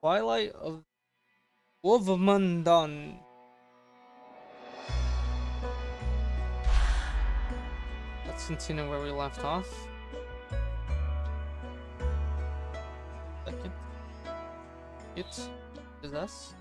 Twilight of Wolumonde. Let's continue where we left off. Second. It is us.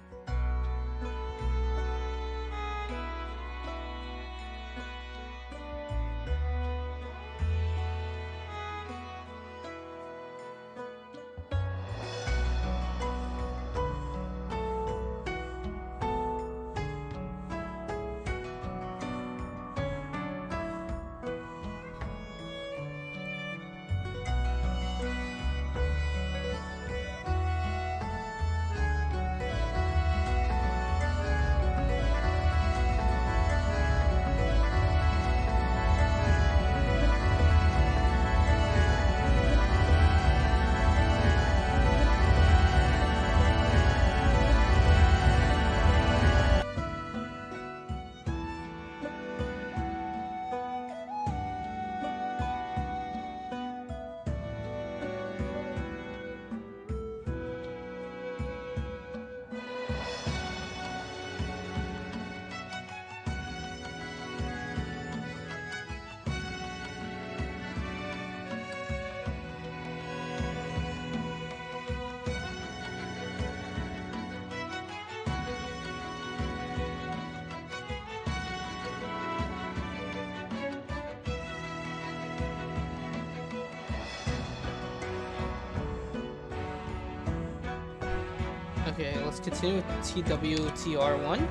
Okay, let's continue with TWTR1.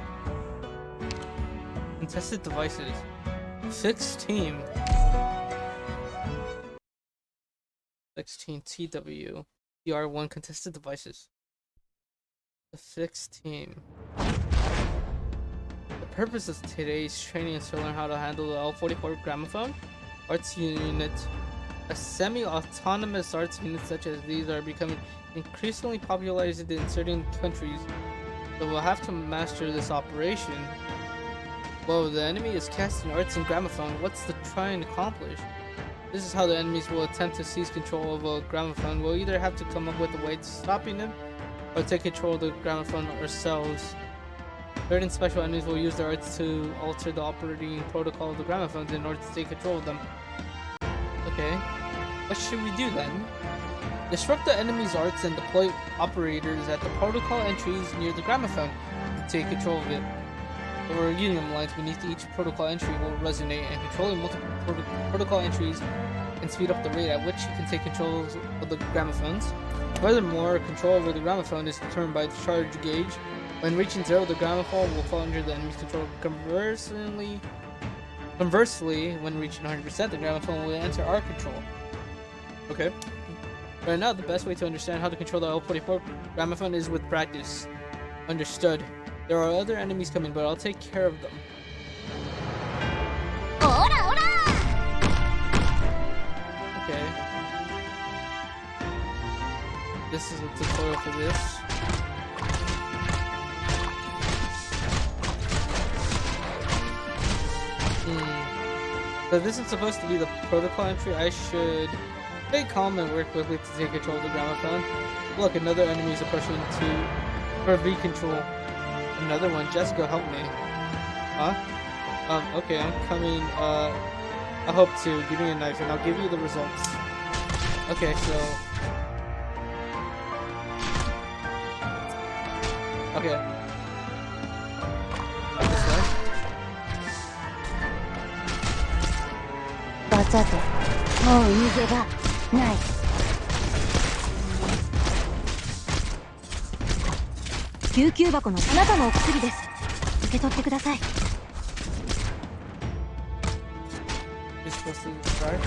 Contested devices. Fixed team. 16 TWTR1 contested devices. The fixed team. The purpose of today's training is to learn how to handle the L44 gramophone arts unit. A semi-autonomous arts units such as these are becoming increasingly popularized in certain countries, so we'll have to master this operation. Well, the enemy is casting arts and gramophone. What's the trying to accomplish? This is how the enemies will attempt to seize control of a gramophone. We'll either have to come up with a way to stopping them, or take control of the gramophone ourselves. Certain special enemies will use their arts to alter the operating protocol of the gramophones in order to take control of them. Okay, what should we do then? Disrupt the enemy's arts and deploy operators at the protocol entries near the gramophone to take control of it. There are union lines beneath each protocol entry will resonate, and controlling multiple protocol entries can speed up the rate at which you can take control of the gramophones. Furthermore, control over the gramophone is determined by the charge gauge. When reaching 0, the gramophone will fall under the enemy's control. Conversely, when reaching 100%, the gramophone will enter our control. Okay. Right now, the best way to understand how to control the L44 gramophone is with practice. Understood. There are other enemies coming, but I'll take care of them. Okay. This is a tutorial for this. So this is supposed to be the protocol entry. I should stay calm and work quickly to take control of the gramophone. Look, another enemy is approaching for V control. Another one. Jessica, help me. Huh? Okay, I'm coming. I hope to. Give me a knife and I'll give you the results. Okay, so. Okay. This way. バツァともう逃げ場ない。救急箱のあなたのお薬です。受け取ってください。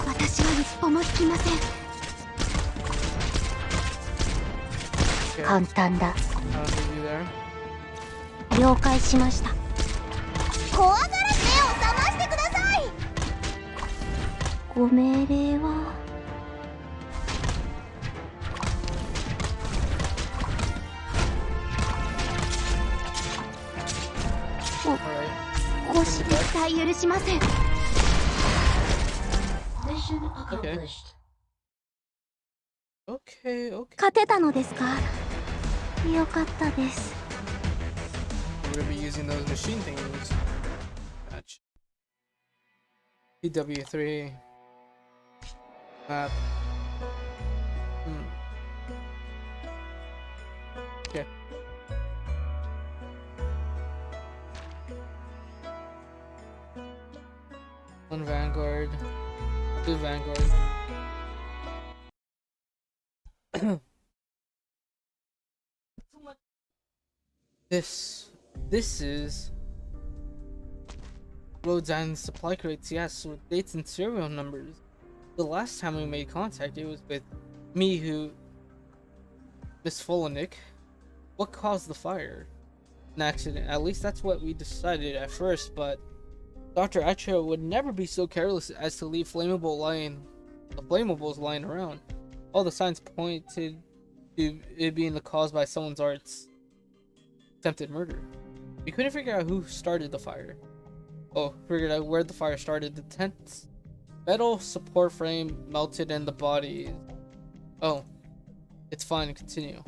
私は一歩も引きません。簡単だ。了解しました。怖がらず目を覚ましてください。ご命令は。ご失態許しません。Okay. 勝てたのですか？よかったです。 We're gonna be using those machine things. Gotcha. PW3 map. Okay. One Vanguard. Two Vanguard. This is Rhode Island supply crates, yes, with dates and serial numbers. The last time we made contact, it was with me who Miss Folonick. What caused the fire? An accident. At least that's what we decided at first, but Dr. Acho would never be so careless as to leave flammables lying around. All the signs pointed to it being the cause by someone's arts attempted murder. We couldn't figure out who started the fire. Oh, figured out where the fire started. The tent's metal support frame melted and the body. Oh, it's fine. Continue.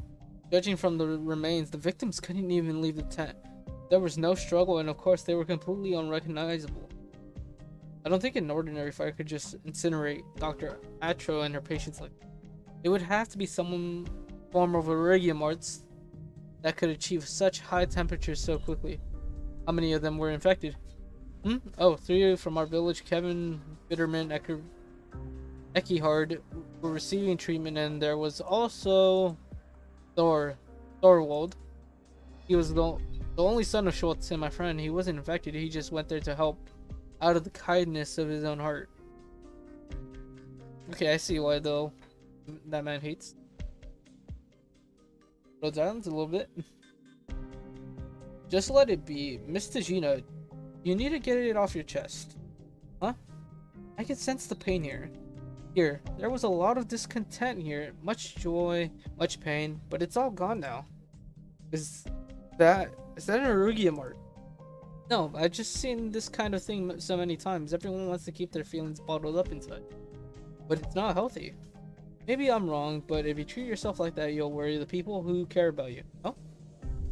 Judging from the remains, the victims couldn't even leave the tent. There was no struggle, and of course, they were completely unrecognizable. I don't think an ordinary fire could just incinerate Dr. Atro and her patients like that. It would have to be some form of iridium arts that could achieve such high temperatures so quickly. How many of them were infected? Oh, 3 from our village. Kevin, Bitterman, Ekihard were receiving treatment, and there was also Thorwald. He was the only son of Schultz and my friend. He wasn't infected. He just went there to help out of the kindness of his own heart. Okay, I see why though that man hates Rhode Island a little bit. Just let it be. Mr. Gina, you need to get it off your chest. Huh? I can sense the pain here. Here, there was a lot of discontent here. Much joy, much pain, but it's all gone now. Is that an Arugia mark? No, I've just seen this kind of thing so many times. Everyone wants to keep their feelings bottled up inside. But it's not healthy. Maybe I'm wrong, but if you treat yourself like that, you'll worry the people who care about you. Oh?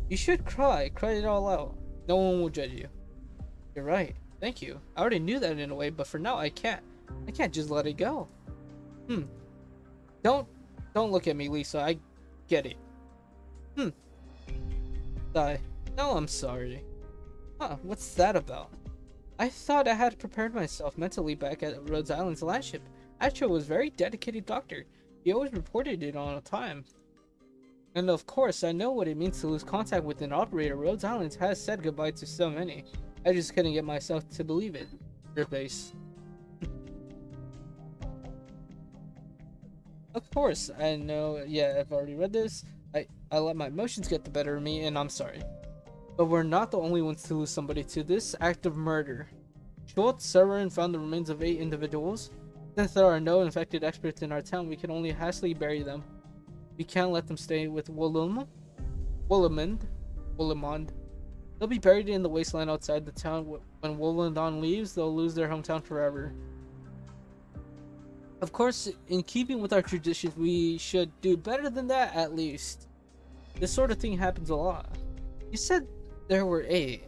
You should cry. Cry it all out. No one will judge you. You're right. Thank you. I already knew that in a way, but for now I can't. I can't just let it go. Don't look at me, Lisa. I get it. Sigh. No, I'm sorry. Huh, what's that about? I thought I had prepared myself mentally back at Rhode Island's last ship. Astro was a very dedicated doctor. He always reported it on time. And of course, I know what it means to lose contact with an operator. Rhode Island has said goodbye to so many. I just couldn't get myself to believe it. Your face. Of course, I know. Yeah, I've already read this. I let my emotions get the better of me, and I'm sorry. But we're not the only ones to lose somebody to this act of murder. Schultz, Severin found the remains of 8 individuals. Since there are no infected experts in our town, we can only hastily bury them. We can't let them stay with Wolumonde. They'll be buried in the wasteland outside the town. When Wolumonde leaves, they'll lose their hometown forever. Of course, in keeping with our traditions, we should do better than that at least. This sort of thing happens a lot. You said there were 8.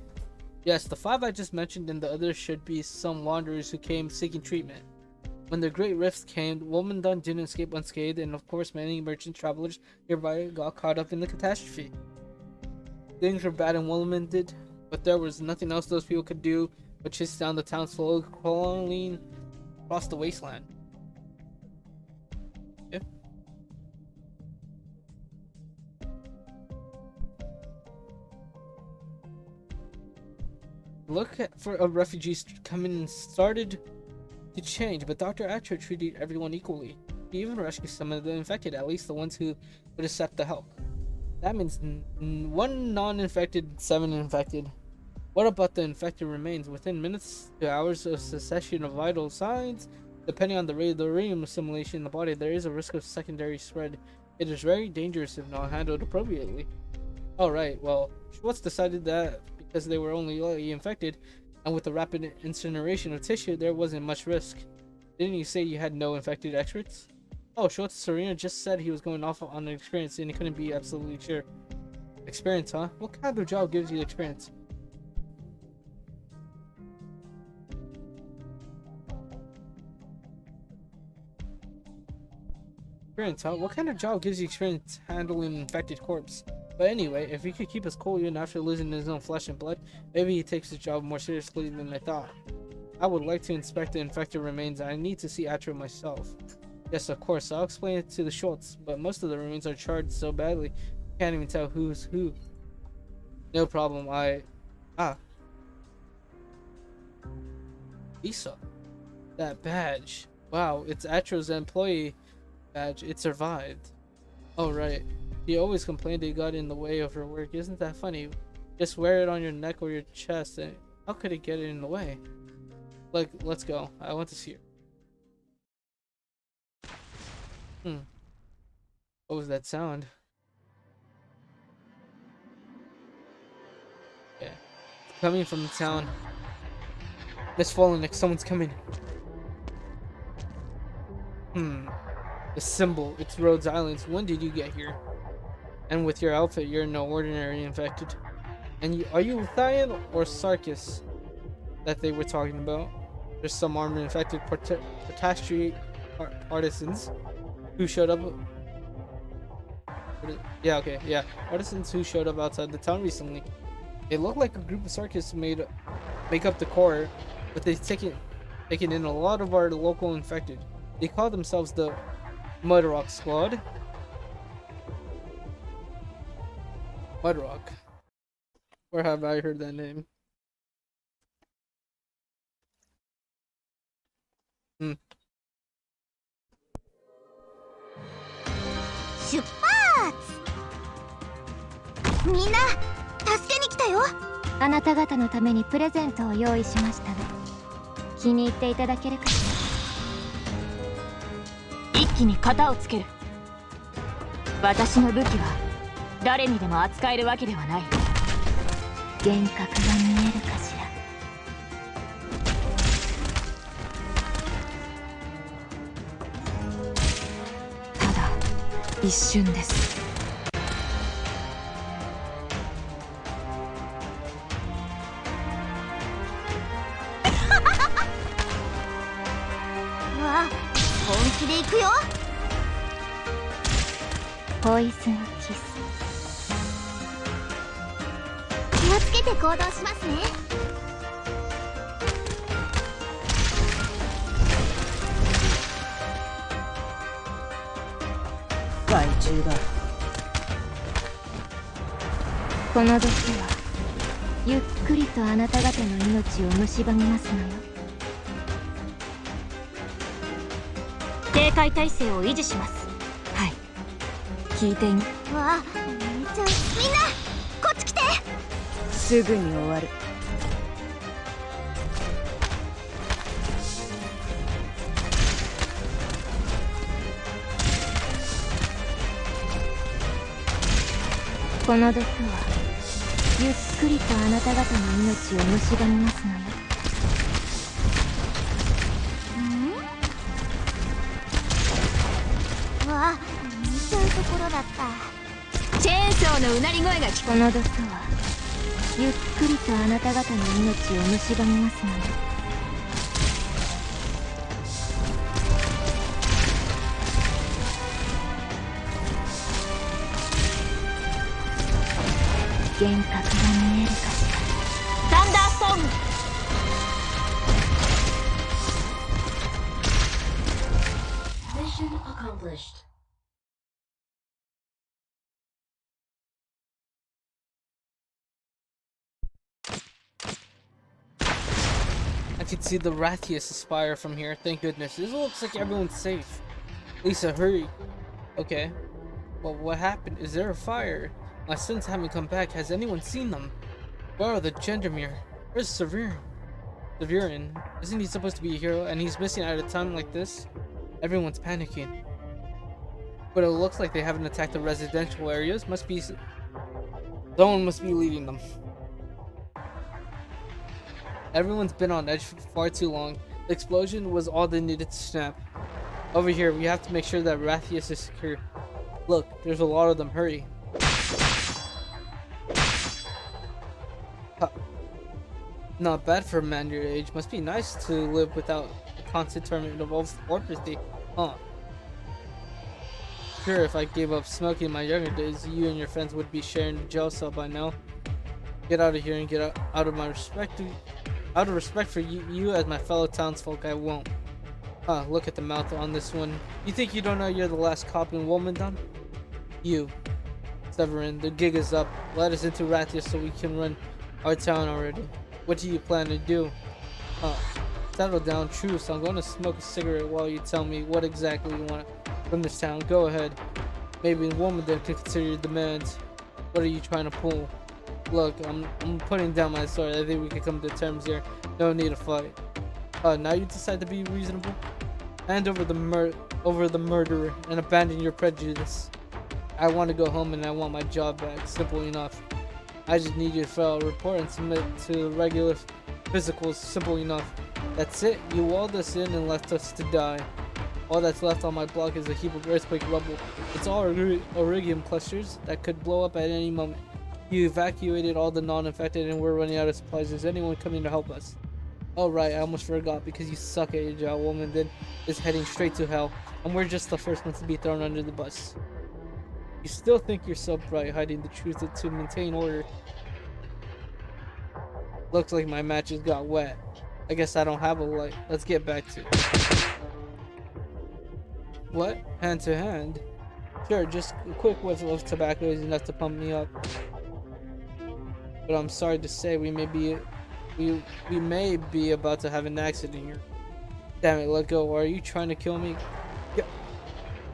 Yes, the 5 I just mentioned and the others should be some wanderers who came seeking treatment. When the Great Rifts came, Wolumonde didn't escape unscathed, and of course many merchant travelers nearby got caught up in the catastrophe. Things were bad in Wolumonde, but there was nothing else those people could do but chase down the town slowly crawling across the wasteland. Yeah. Look for refugees coming and started to change, but Dr. Atro treated everyone equally. He even rescued some of the infected, at least the ones who would accept the help. That means 1 non-infected, 7 infected. What about the infected remains? Within minutes to hours of cessation of vital signs, depending on the rate of the iridium assimilation in the body, there is a risk of secondary spread. It is very dangerous if not handled appropriately. Alright, well, Schwartz decided that because they were only lightly infected, and with the rapid incineration of tissue, there wasn't much risk. Didn't you say you had no infected experts? Oh, Schwartz Serena just said he was going off on an experience and he couldn't be absolutely sure. Experience, huh? What kind of job gives you experience? Experience, huh? What kind of job gives you experience handling an infected corpse? But anyway, if he could keep us cool even after losing his own flesh and blood, maybe he takes his job more seriously than I thought. I would like to inspect the infected remains. I need to see Atro myself. Yes, of course, I'll explain it to the Schultz, but most of the remains are charred so badly, I can't even tell who's who. No problem, Lisa. That badge. Wow, it's Atro's employee badge. It survived. Oh, right. He always complained it got in the way of her work. Isn't that funny? Just wear it on your neck or your chest, and how could it get in the way? Like, let's go. I want to see her. What was that sound? Yeah. Coming from the town. Miss Fallen, someone's coming. The symbol. It's Rhodes Islands. When did you get here? And with your outfit, you're no ordinary infected. And are you Lithian or Sarkis that they were talking about? There's some armed infected Potastri artisans who showed up. Yeah, okay, yeah. Artisans who showed up outside the town recently. They look like a group of Sarkis make up the core, but they've taken in a lot of our local infected. They call themselves the Mudrock Squad. Mudrock. Where have I heard that name? 出発。みんな助けに来たよ。あなた方のためにプレゼントを用意しましたが、気に入っていただけるかしら。一気に型をつける。私の武器は誰にでも扱えるわけではない。幻覚が見えるかしら。ただ一瞬です。わあ、本気で行くよ。ポイズンキス。気をつけて行動しますね。害虫だ。この毒はゆっくりとあなた方の命を蝕みますのよ。警戒態勢を維持します。はい、聞いている。わあ、めっちゃ。みんなこっち来て。すぐに終わる。この毒はゆっくりとあなた方の命を蝕みますのよ。わあ、見ちゃうところだった。チェーンソーのうなり声が聞こえる。この毒はゆっくりとあなた方の命を蝕みますのよ。幻覚が見えるかしら。サンダーストーム。Mission accomplished. I can see the Rathius spire from here. Thank goodness. This looks like everyone's safe. Lisa, hurry. Okay. Well, what happened? Is there a fire? My sons haven't come back. Has anyone seen them? Where are the Gendermere? Where's Severin? Severin? Isn't he supposed to be a hero? And he's missing at a time like this? Everyone's panicking. But it looks like they haven't attacked the residential areas. Someone must be leading them. Everyone's been on edge for far too long. The explosion was all they needed to snap. Over here, we have to make sure that Rathius is secure. Look, there's a lot of them. Hurry. Not bad for a man your age. Must be nice to live without the constant torment of orphanage. Huh. Sure, if I gave up smoking in my younger days, you and your friends would be sharing the jail cell by now. Get out of here and get out of my respect. Out of respect for you as my fellow townsfolk, I won't. Look at the mouth on this one. You think you don't know you're the last cop in Wolumonde? You. Severin, the gig is up. Let us into Rathia so we can run our town already. What do you plan to do? Settle down, truce. I'm going to smoke a cigarette while you tell me what exactly you want from this town. Go ahead. Maybe Wolumonde can consider your demands. What are you trying to pull? Look, I'm putting down my sword. I think we can come to terms here. No need to fight. Now you decide to be reasonable? Hand over the murderer and abandon your prejudice. I want to go home and I want my job back. Simple enough. I just need you to fill out a report and submit to regular physicals. Simple enough. That's it. You walled us in and left us to die. All that's left on my block is a heap of earthquake rubble. It's all Origium clusters that could blow up at any moment. You evacuated all the non-infected and we're running out of supplies. Is anyone coming to help us? Oh right, I almost forgot, because you suck at your job. Wolumonde is heading straight to hell, and we're just the first ones to be thrown under the bus. You still think you're so bright, hiding the truth to maintain order. Looks like my matches got wet. I guess I don't have a light. Let's get back to it. What? Hand to hand? Sure, just a quick whiff of tobacco is enough to pump me up. But I'm sorry to say we may be about to have an accident here. Damn it, let go. Are you trying to kill me? Yeah.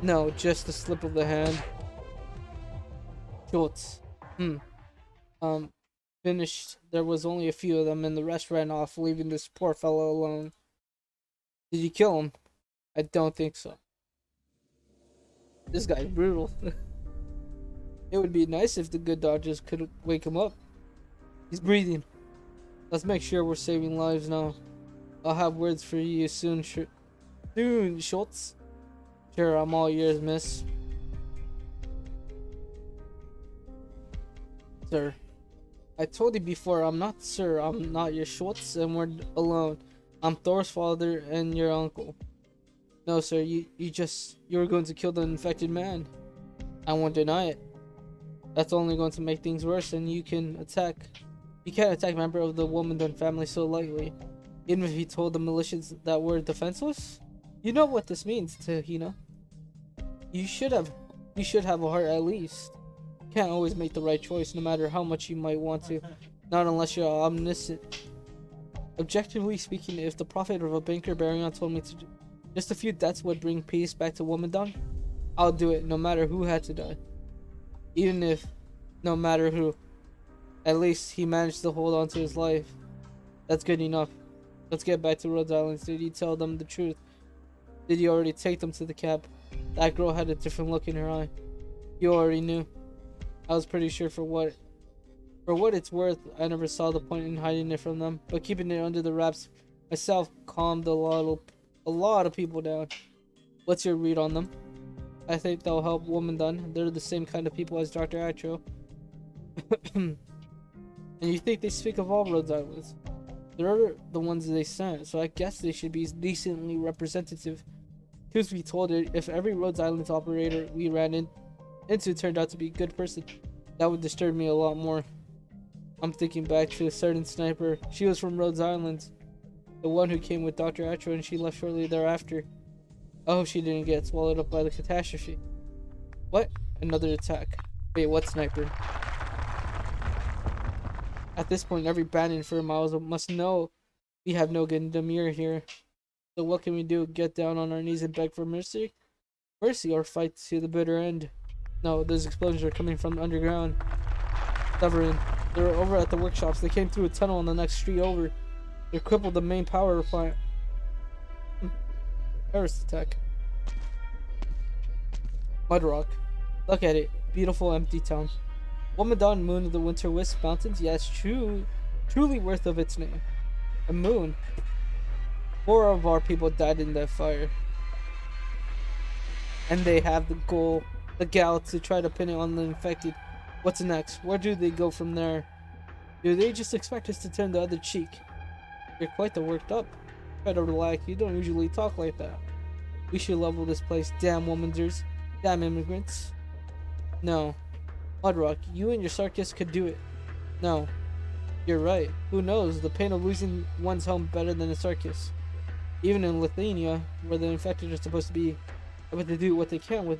No, just a slip of the hand. Schultz. Finished. There was only a few of them and the rest ran off, leaving this poor fellow alone. Did you kill him? I don't think so. This guy's brutal. It would be nice if the good doctors could wake him up. He's breathing. Let's make sure we're saving lives now. I'll have words for you soon, Schultz. Sure, I'm all ears, miss. Sir. I told you before, I'm not your Schultz, and we're alone. I'm Thor's father and your uncle. No, sir, you were going to kill the infected man. I won't deny it. That's only going to make things worse, and you can't attack a member of the Wolumonde family so lightly. Even if he told the militias that we're defenseless? You know what this means, Tahina. You should have a heart at least. You can't always make the right choice, no matter how much you might want to. Not unless you're omniscient. Objectively speaking, if the prophet of a banker Baryon told me to do just a few deaths would bring peace back to Wolumonde, I'll do it, no matter who had to die. Even if, no matter who. At least he managed to hold on to his life. That's good enough. Let's get back to Rhodes Island. Did you tell them the truth? Did you already take them to the cab? That girl had a different look in her eye. You already knew. I was pretty sure for what it's worth, I never saw the point in hiding it from them. But keeping it under the wraps myself calmed a lot of people down. What's your read on them? I think they'll help Wolumonde. They're the same kind of people as Dr. Atro. And you think they speak of all Rhodes Islands? They're the ones they sent, so I guess they should be decently representative. Truth be told, if every Rhodes Islands operator we ran into turned out to be a good person, that would disturb me a lot more. I'm thinking back to a certain sniper. She was from Rhodes Islands, the one who came with Dr. Atro, and she left shortly thereafter. I hope she didn't get swallowed up by the catastrophe. What? Another attack. Wait, what sniper? At this point, every bandit for miles must know we have no Gandamir here. So what can we do? Get down on our knees and beg for mercy? Mercy or fight to the bitter end? No, those explosions are coming from underground. Severin, they're over at the workshops. They came through a tunnel on the next street over. They crippled the main power plant. Terrorist attack. Mudrock. Look at it. Beautiful empty town. Wolumonde, moon of the Winter Wisp Mountains. Yes, truly worth of its name. A moon. 4 of our people died in that fire. And they have the gal to try to pin it on the infected. What's next? Where do they go from there? Do they just expect us to turn the other cheek? You're quite the worked up. Try to relax, you don't usually talk like that. We should level this place. Damn Womanders. Damn immigrants. No. Mudrock, you and your circus could do it. No. You're right. Who knows? The pain of losing one's home better than a circus. Even in Lithuania, where the infected are supposed to be able to do what they can with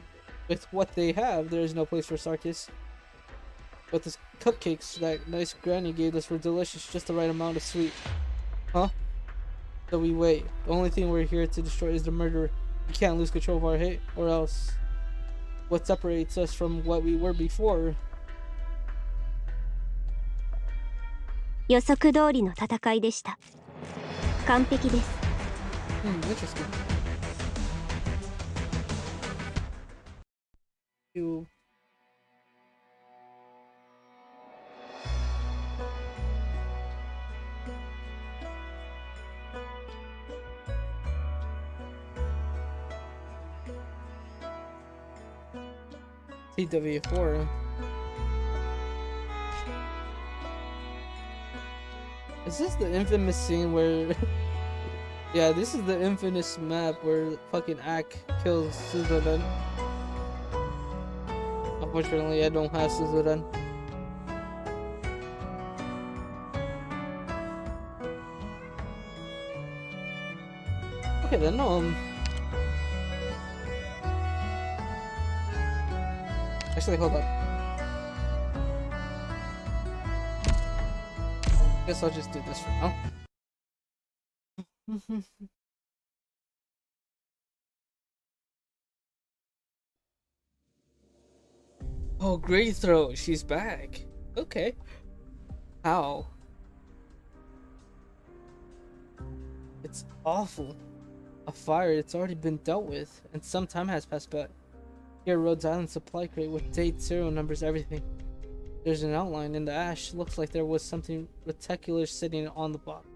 what they have, there is no place for circus. But the cupcakes that nice granny gave us were delicious, just the right amount of sweet. Huh? So we wait. The only thing we're here to destroy is the murderer. We can't lose control of our hate, or else what separates us from what we were before. 予測通りの戦いでした。完璧です。Interesting. You. TW4. Is this the infamous scene where yeah, this is the infamous map where fucking Ak kills Suzuran. Unfortunately, I don't have Suzuran. Okay then, actually, hold up. Guess I'll just do this for now. Oh, Great Throat, she's back. Okay. How? It's awful. A fire, it's already been dealt with, and some time has passed by. Here, Rhodes Island supply crate with date, serial numbers, everything. There's an outline in the ash. Looks like there was something reticular sitting on the box.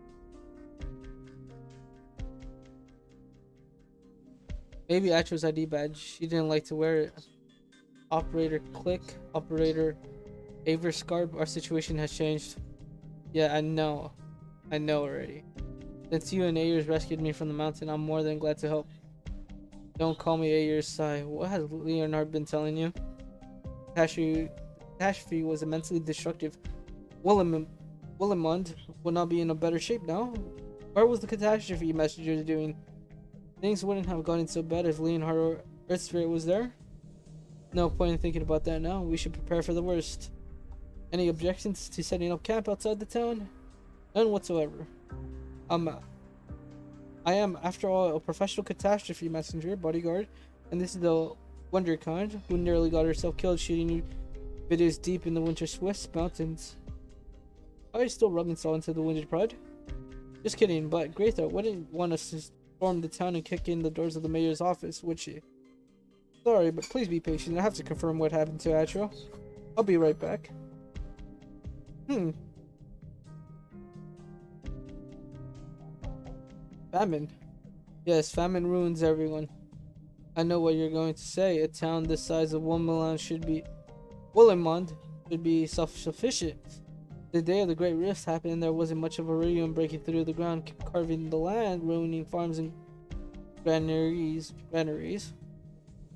Maybe Atro's ID badge. She didn't like to wear it. Operator Click. Operator Aver Scarb. Our situation has changed. Yeah, I know. I know already. Since you and Ayers rescued me from the mountain, I'm more than glad to help. Don't call me Ayers, sigh. What has Leonard been telling you? Catastrophe was immensely destructive. Wolumonde will not be in a better shape now. Where was the catastrophe messenger doing? Things wouldn't have gotten so bad if Leonhard or Earth Spirit was there. No point in thinking about that now. We should prepare for the worst. Any objections to setting up camp outside the town? None whatsoever. I am, after all, a professional catastrophe messenger, bodyguard, and this is the wonder kind who nearly got herself killed shooting videos deep in the winter Swiss mountains. Are you still rubbing salt into the wounded pride? Just kidding, but Greythroat wouldn't want us to storm the town and kick in the doors of the mayor's office, would she? Sorry, but please be patient. I have to confirm what happened to Atro. I'll be right back. Famine. Yes, famine ruins everyone. I know what you're going to say. A town the size of Wolumonde should be self-sufficient. The day of the Great Rift happened, there wasn't much of a iridium breaking through the ground, carving the land, ruining farms and granaries.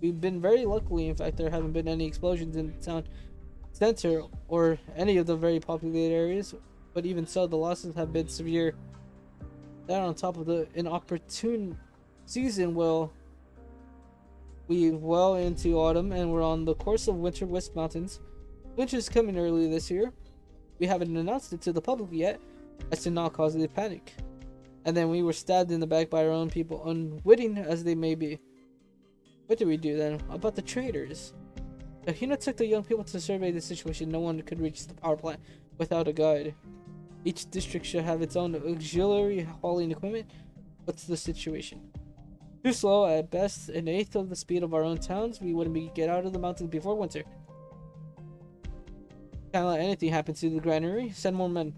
We've been very lucky. In fact, there haven't been any explosions in the town center or any of the very populated areas, but even so, the losses have been severe. That on top of the inopportune season, we well into autumn and we're on the course of winter West Mountains. Winter's coming early this year. We haven't announced it to the public yet, as to not cause the panic. And then we were stabbed in the back by our own people, unwitting as they may be. What do we do then? About the traders? Hina took the young people to survey the situation. No one could reach the power plant without a guide. Each district should have its own auxiliary hauling equipment. What's the situation? Too slow, at best an eighth of the speed of our own towns. We wouldn't get out of the mountains before winter. Can't let anything happen to the granary. Send more men.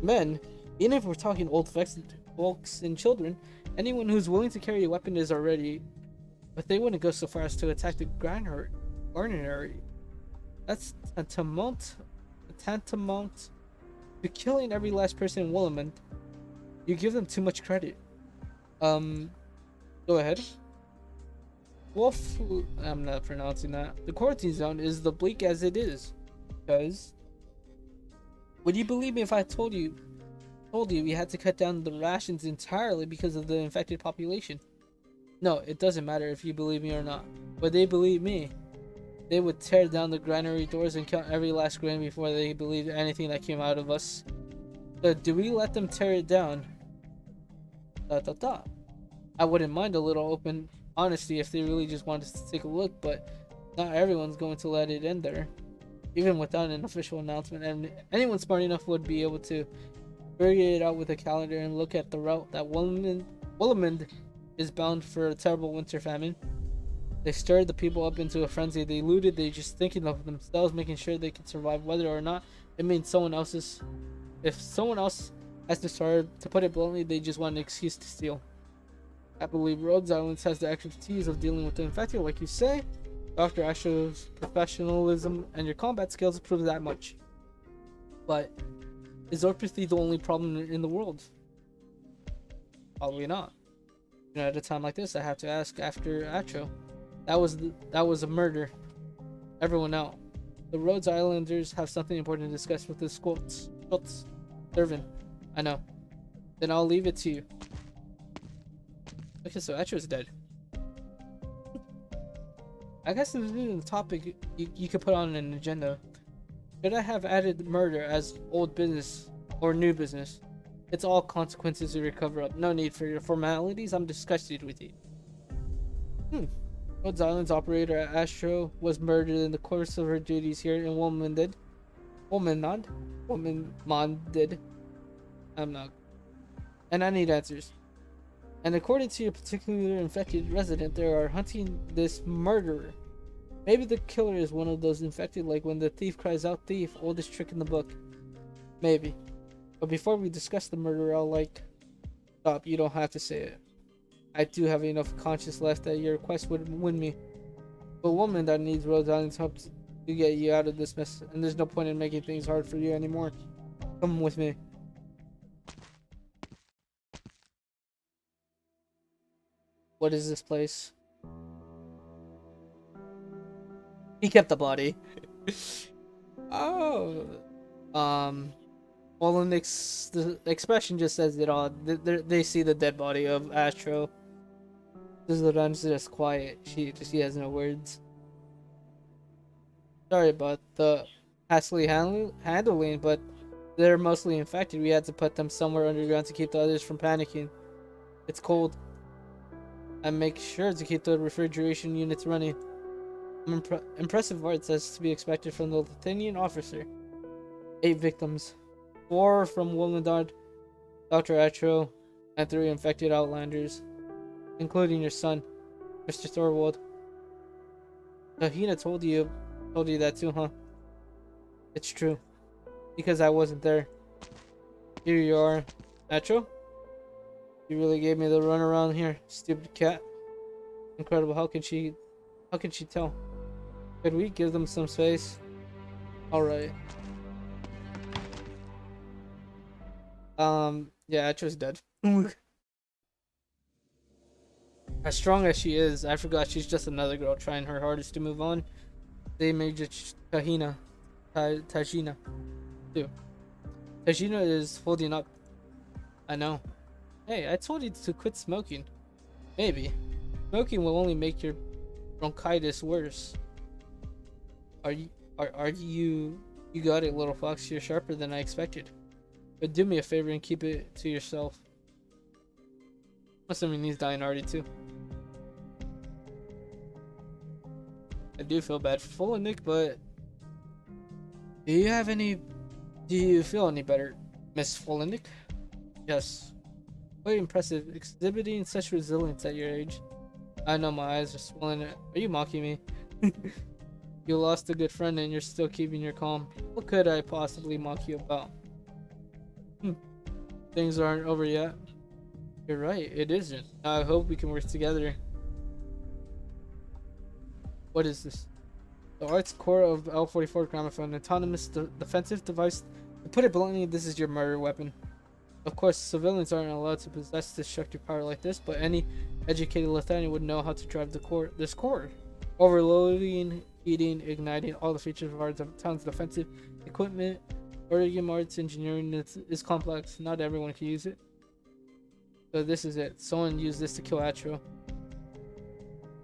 Men? Even if we're talking old folks and children, anyone who's willing to carry a weapon is already. But they wouldn't go so far as to attack the granary. That's tantamount to killing every last person in Wolumonde. You give them too much credit. Go ahead. Wolf, I'm not pronouncing that. The quarantine zone is the bleak as it is. Because would you believe me if I told you we had to cut down the rations entirely because of the infected population? No, it doesn't matter if you believe me or not. But they believe me. They would tear down the granary doors and count every last grain before they believed anything that came out of us. So do we let them tear it down? I wouldn't mind a little open honesty if they really just wanted to take a look, but not everyone's going to let it in there. Even without an official announcement, and anyone smart enough would be able to figure it out with a calendar and look at the route that Wolumonde is bound for a terrible winter famine. They stirred the people up into a frenzy. They looted, they just thinking of themselves, making sure they could survive whether or not it means someone else's. If someone else has to starve, to put it bluntly, they just want an excuse to steal. I believe Rhodes Island has the expertise of dealing with the infected, like you say. Dr. Astro's professionalism and your combat skills prove that much. But is orpathy the only problem in the world? Probably not. You know, at a time like this, I have to ask after Atro. That was a murder. Everyone out. The Rhodes Islanders have something important to discuss with the Schultz servant. I know. Then I'll leave it to you. Okay, so Atro's dead. I guess this is a topic you could put on an agenda. Should I have added murder as old business or new business? It's all consequences to recover up. No need for your formalities. I'm disgusted with you. Rhodes Island's operator at Astro was murdered in the course of her duties here in Wolumonde. I'm not. And I need answers. And according to your particular infected resident, they are hunting this murderer. Maybe the killer is one of those infected, like when the thief cries out thief, oldest trick in the book. Maybe. But before we discuss the murderer, stop, you don't have to say it. I do have enough conscience left that your request would win me. But a woman that needs Rhodes Island's help to get you out of this mess, and there's no point in making things hard for you anymore. Come with me. What is this place? He kept the body. Oh. Well, the expression just says it all. They see the dead body of Astro. This just quiet. She has no words. Sorry about the hastily handling, but they're mostly infected. We had to put them somewhere underground to keep the others from panicking. It's cold. I make sure to keep the refrigeration units running. Impressive arts as to be expected from the Lithuanian officer. 8 victims. 4 from Wolumonde, Dr. Atro, and 3 infected outlanders, including your son, Mr. Thorwald. Kahina told you that too, huh? It's true. Because I wasn't there. Here you are, Atro. You really gave me the run around here, stupid cat. Incredible. How can she tell? Could we give them some space? Alright. Yeah, Atro's dead. As strong as she is, I forgot she's just another girl trying her hardest to move on. They made Tajina too. Tajina is holding up. I know. Hey, I told you to quit smoking. Maybe. Smoking will only make your bronchitis worse. Are you got it, little fox. You're sharper than I expected. But do me a favor and keep it to yourself. Assuming he's dying already too. I do feel bad for Nick, but do you feel any better, Miss Folenick? Yes. Quite impressive, exhibiting such resilience at your age. I know my eyes are swollen. Are you mocking me? You lost a good friend and you're still keeping your calm. What could I possibly mock you about? Things aren't over yet. You're right, it isn't. I hope we can work together. What is this? The arts core of L44 gramophone, autonomous defensive device. To put it bluntly, this is your murder weapon. Of course, civilians aren't allowed to possess destructive power like this, but any educated Lithanian would know how to drive this core. Overloading, heating, igniting, all the features of our town's defensive equipment. Origin arts engineering is complex. Not everyone can use it. So this is it. Someone used this to kill Atro.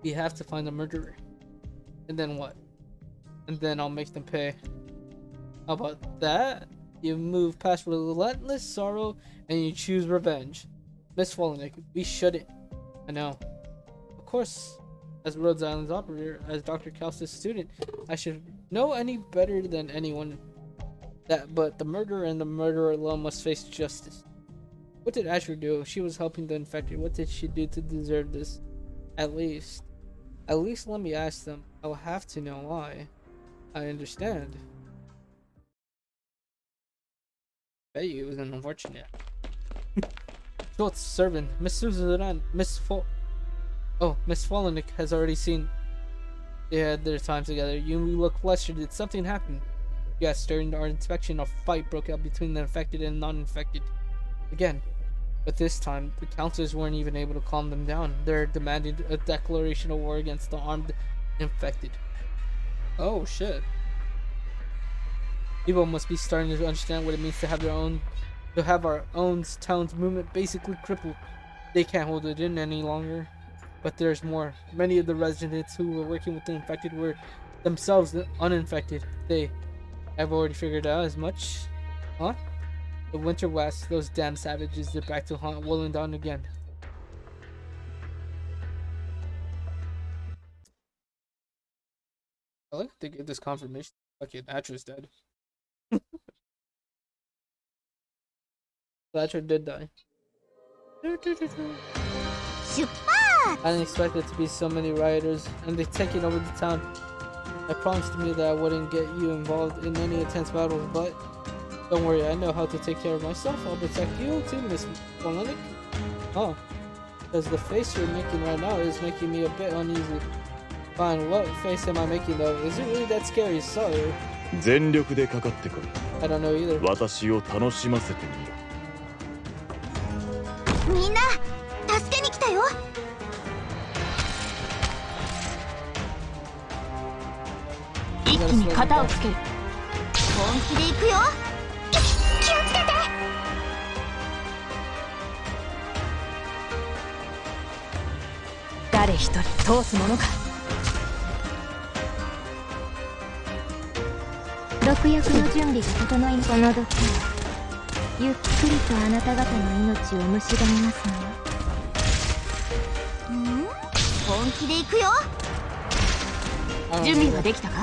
We have to find the murderer. And then what? And then I'll make them pay. How about that? You move past relentless sorrow and you choose revenge. Miss Wolumonde, we shouldn't. I know. Of course, as Rhodes Island's operator, as Dr. Kalsta's student, I should know any better than anyone but the murderer and the murderer alone must face justice. What did Asher do? She was helping the infected. What did she do to deserve this? At least let me ask them. I'll have to know why. I understand. Bet you it was unfortunate. Schultz, servant, Miss Suzanne, Miss Wolumonde has already seen they had their time together. You look flustered. Did something happen? Yes, during our inspection, a fight broke out between the infected and non-infected. Again. But this time, the counselors weren't even able to calm them down. They're demanding a declaration of war against the armed infected. Oh shit. People must be starting to understand what it means to have our own town's movement basically crippled. They can't hold it in any longer. But there's more. Many of the residents who were working with the infected were themselves uninfected. They have already figured out as much. Huh? The Winter West, those damn savages, they're back to haunt Wolumonde again. I like to get this confirmation. Okay, Atra's dead. Atra did die. I didn't expect it to be so many rioters, and they're taking over the town. I promised me that I wouldn't get you involved in any intense battles, but don't worry, I know how to take care of myself. I'll protect you too, Miss Wolumonde. Oh, because the face you're making right now is making me a bit uneasy. Fine, what face am I making though? Is it really that scary? Sorry. I don't know either. 私を楽しませてみろ。みんな助けに来たよ。一気に型をつける。本気で行くよ。気をつけて。誰一人通すものか。毒薬の準備が整い、この毒はゆっくりとあなた方の命を蝕みますのよ。本気で行くよ。準備はできたか？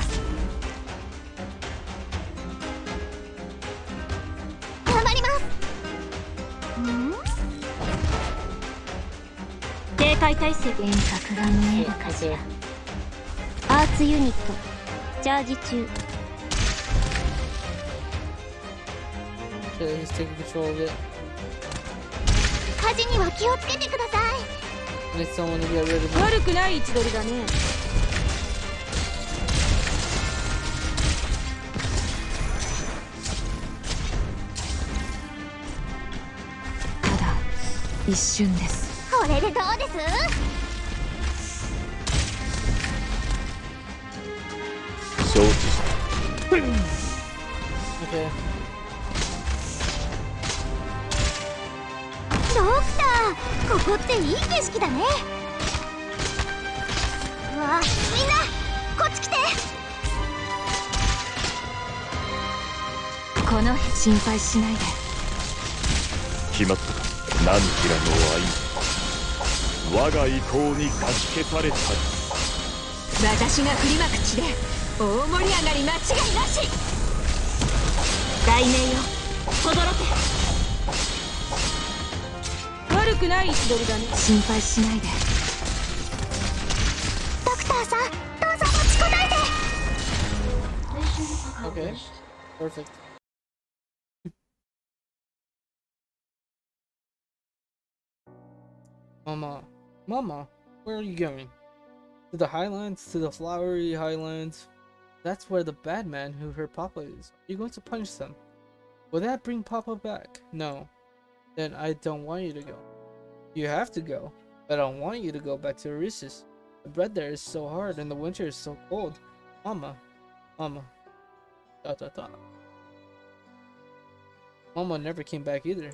頑張ります。警戒態勢。幻覚が見えるかしら。アーツユニットチャージ中。He's taking control of it. 火事には気をつけてください。 I need someone to get rid of it. 悪くない位置取りだね。ただ一瞬です。これでどうです？承知した。Okay. ドクター、ここっていい景色だね。うわ、みんなこっち来て。この心配しないで。決まったか。何キラの愛、我が意向にかき消されたり。私が振りまく地で大盛り上がり間違いなし。大名よ、轟け。悪くない位置取りだね。心配しないで。ドクターさん、どうぞ持ちこたえて。Okay. Perfect. Mama, where are you going? To the highlands? To the flowery highlands? That's where the bad man who hurt Papa is. Are you going to punish them? Will that bring Papa back? No. Then I don't want you to go. You have to go. But I don't want you to go back to Orisis. The bread there is so hard and the winter is so cold. Mama. Mama. Dot dot dot. Mama never came back either.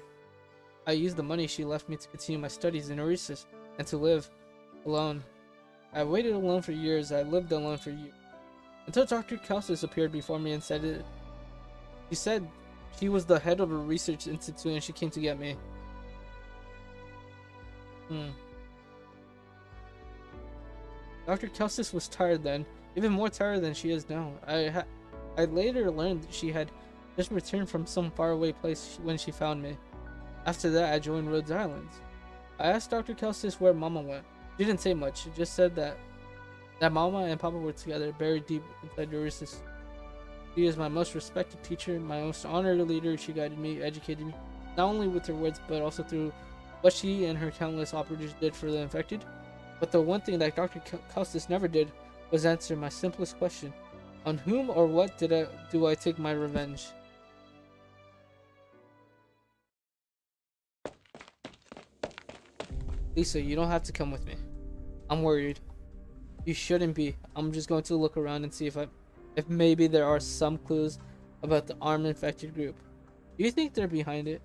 I used the money she left me to continue my studies in Orisis and to live alone. I waited alone for years. I lived alone for years. Until Dr. Calcis appeared before me and said it. She said she was the head of a research institute and she came to get me. Dr. Calcis was tired then, even more tired than she is now. I later learned she had just returned from some faraway place when she found me. After that, I joined Rhodes Island. I asked Dr. Calcis where Mama went. She didn't say much. She just said that Mama and Papa were together, buried deep inside Orisis. She is my most respected teacher, my most honored leader. She guided me, educated me, not only with her words, but also through what she and her countless operators did for the infected. But the one thing that Dr. Calcis never did was answer my simplest question. On whom or what do I take my revenge? Lisa, you don't have to come with me. I'm worried. You shouldn't be. I'm just going to look around and see if maybe there are some clues about the armed infected group. Do you think they're behind it?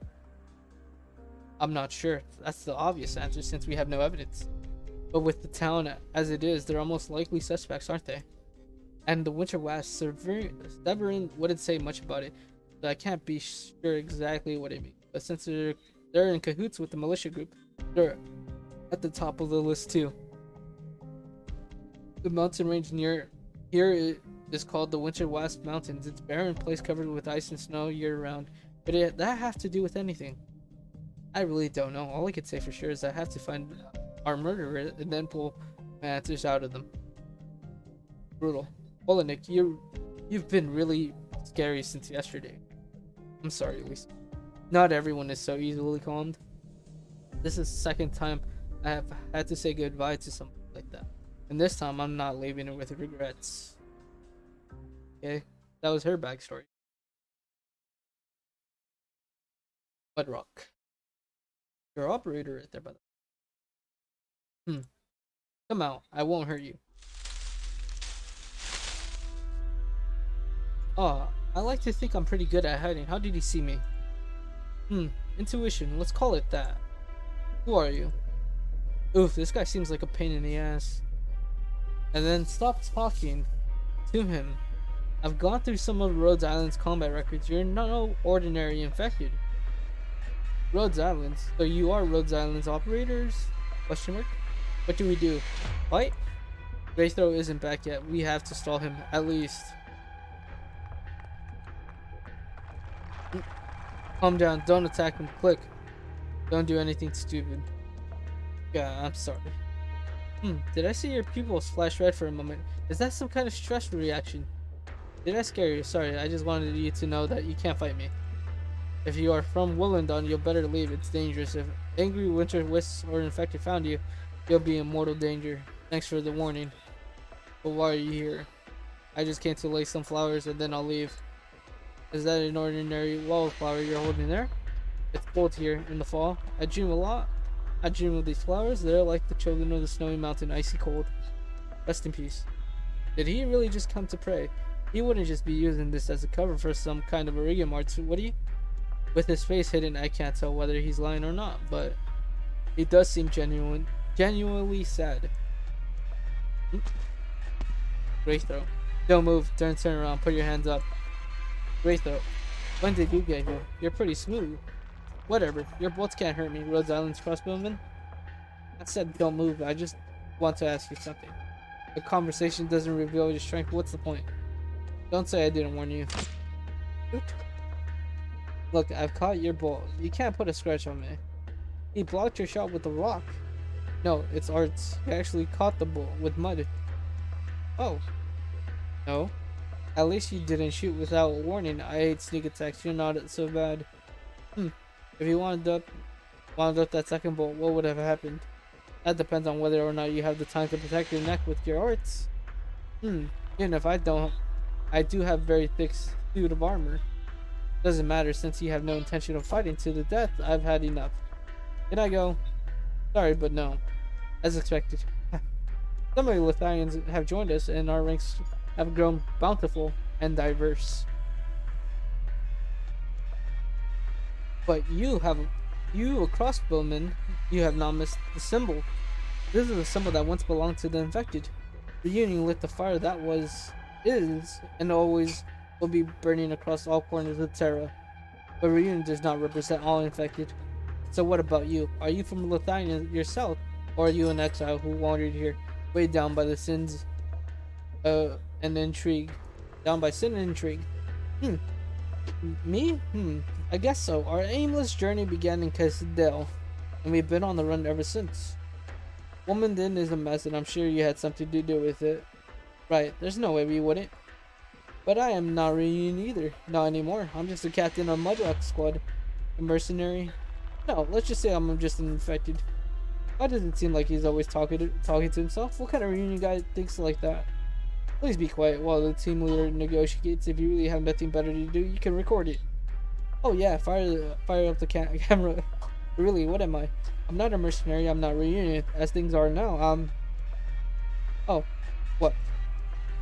I'm not sure. That's the obvious answer since we have no evidence. But with the town as it is, they're almost likely suspects, aren't they? And the Winter West, Severin wouldn't say much about it, so I can't be sure exactly what it means. But since they're in cahoots with the militia group, they're at the top of the list too. The mountain range near here is called the Winter West Mountains. It's a barren place covered with ice and snow year-round. But that have to do with anything? I really don't know. All I could say for sure is I have to find our murderer and then pull answers out of them. Brutal. Wolumonde, you've been really scary since yesterday. I'm sorry, Lisa. Not everyone is so easily calmed. This is the second time I have had to say goodbye to something like that. And this time I'm not leaving it with regrets. Okay? That was her backstory. Mudrock. Your operator right there, by the way. Come out. I won't hurt you. Oh, I like to think I'm pretty good at hiding. How did he see me? Intuition. Let's call it that. Who are you? Oof, this guy seems like a pain in the ass. And then stop talking to him. I've gone through some of Rhodes Island's combat records. You're no ordinary infected. Rhodes Island? So you are Rhodes Island's operators? Question mark? What do we do? Fight? Greythroat isn't back yet. We have to stall him, at least. Calm down. Don't attack him. Click. Don't do anything stupid. Yeah, I'm sorry. Did I see your pupils flash red for a moment? Is that some kind of stress reaction? Did I scare you? Sorry, I just wanted you to know that you can't fight me. If you are from Wolumonde, you'll better leave. It's dangerous. If angry winter wisps or infected found you, you'll be in mortal danger. Thanks for the warning. But why are you here? I just came to lay some flowers and then I'll leave. Is that an ordinary wildflower you're holding there? It's cold here in the fall. I dream a lot. I dream of these flowers. They're like the children of the snowy mountain, icy cold. Rest in peace. Did he really just come to pray? He wouldn't just be using this as a cover for some kind of origami art, would he? With his face hidden, I can't tell whether he's lying or not, but he does seem genuinely sad. Greythroat. Don't move. Turn around. Put your hands up. Greythroat. When did you get here? You're pretty smooth. Whatever. Your bolts can't hurt me, Rhodes Island's crossbowman. I said don't move. I just want to ask you something. The conversation doesn't reveal your strength. What's the point? Don't say I didn't warn you. Look, I've caught your bolt. You can't put a scratch on me. He blocked your shot with a rock. No, it's arts. He actually caught the bolt with mud. Oh. No. At least you didn't shoot without warning. I hate sneak attacks. You're not so bad. If you wound up that second bolt, what would have happened? That depends on whether or not you have the time to protect your neck with your arts. Even if I don't, I do have very thick suit of armor. Doesn't matter since you have no intention of fighting to the death. I've had enough. Can I go? Sorry, but no. As expected. Some of the Lithuanians have joined us, and our ranks have grown bountiful and diverse. But you, a crossbowman, you have not missed the symbol. This is a symbol that once belonged to the infected. Reunion lit the fire that is, and always will be burning across all corners of Terra. But Reunion does not represent all infected. So what about you? Are you from Lithuania yourself, or are you an exile who wandered here, weighed down by the sins, and intrigue? Down by sin and intrigue. Me? I guess so. Our aimless journey began in Casadel, and we've been on the run ever since. Wolumonde is a mess, and I'm sure you had something to do with it. Right, there's no way we wouldn't. But I am not Reunion either. Not anymore. I'm just a captain of Mudrock squad. A mercenary. No, let's just say I'm just an infected. Why does it seem like he's always talking to himself? What kind of Reunion guy thinks like that? Please be quiet while the team leader negotiates. If you really have nothing better to do, you can record it. Oh yeah, fire up the camera. Really, what am I? I'm not a mercenary, I'm not Reunion. As things are now, Oh, what?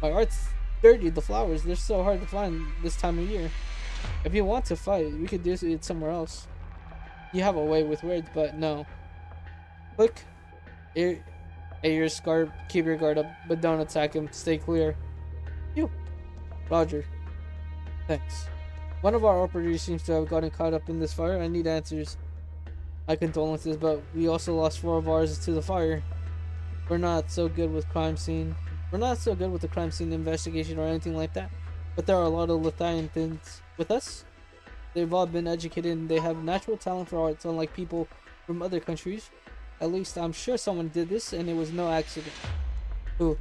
My art's dirty, the flowers, they're so hard to find this time of year. If you want to fight, we could do it somewhere else. You have a way with words, but no. Click. Your scarf, keep your guard up, but don't attack him. Stay clear. You. Roger. Thanks. One of our operators seems to have gotten caught up in this fire. I need answers. My condolences, but we also lost 4 of ours to the fire. We're not so good with the crime scene investigation or anything like that. But there are a lot of Lithuanians with us. They've all been educated and they have natural talent for arts, unlike people from other countries. At least I'm sure someone did this and it was no accident. Who?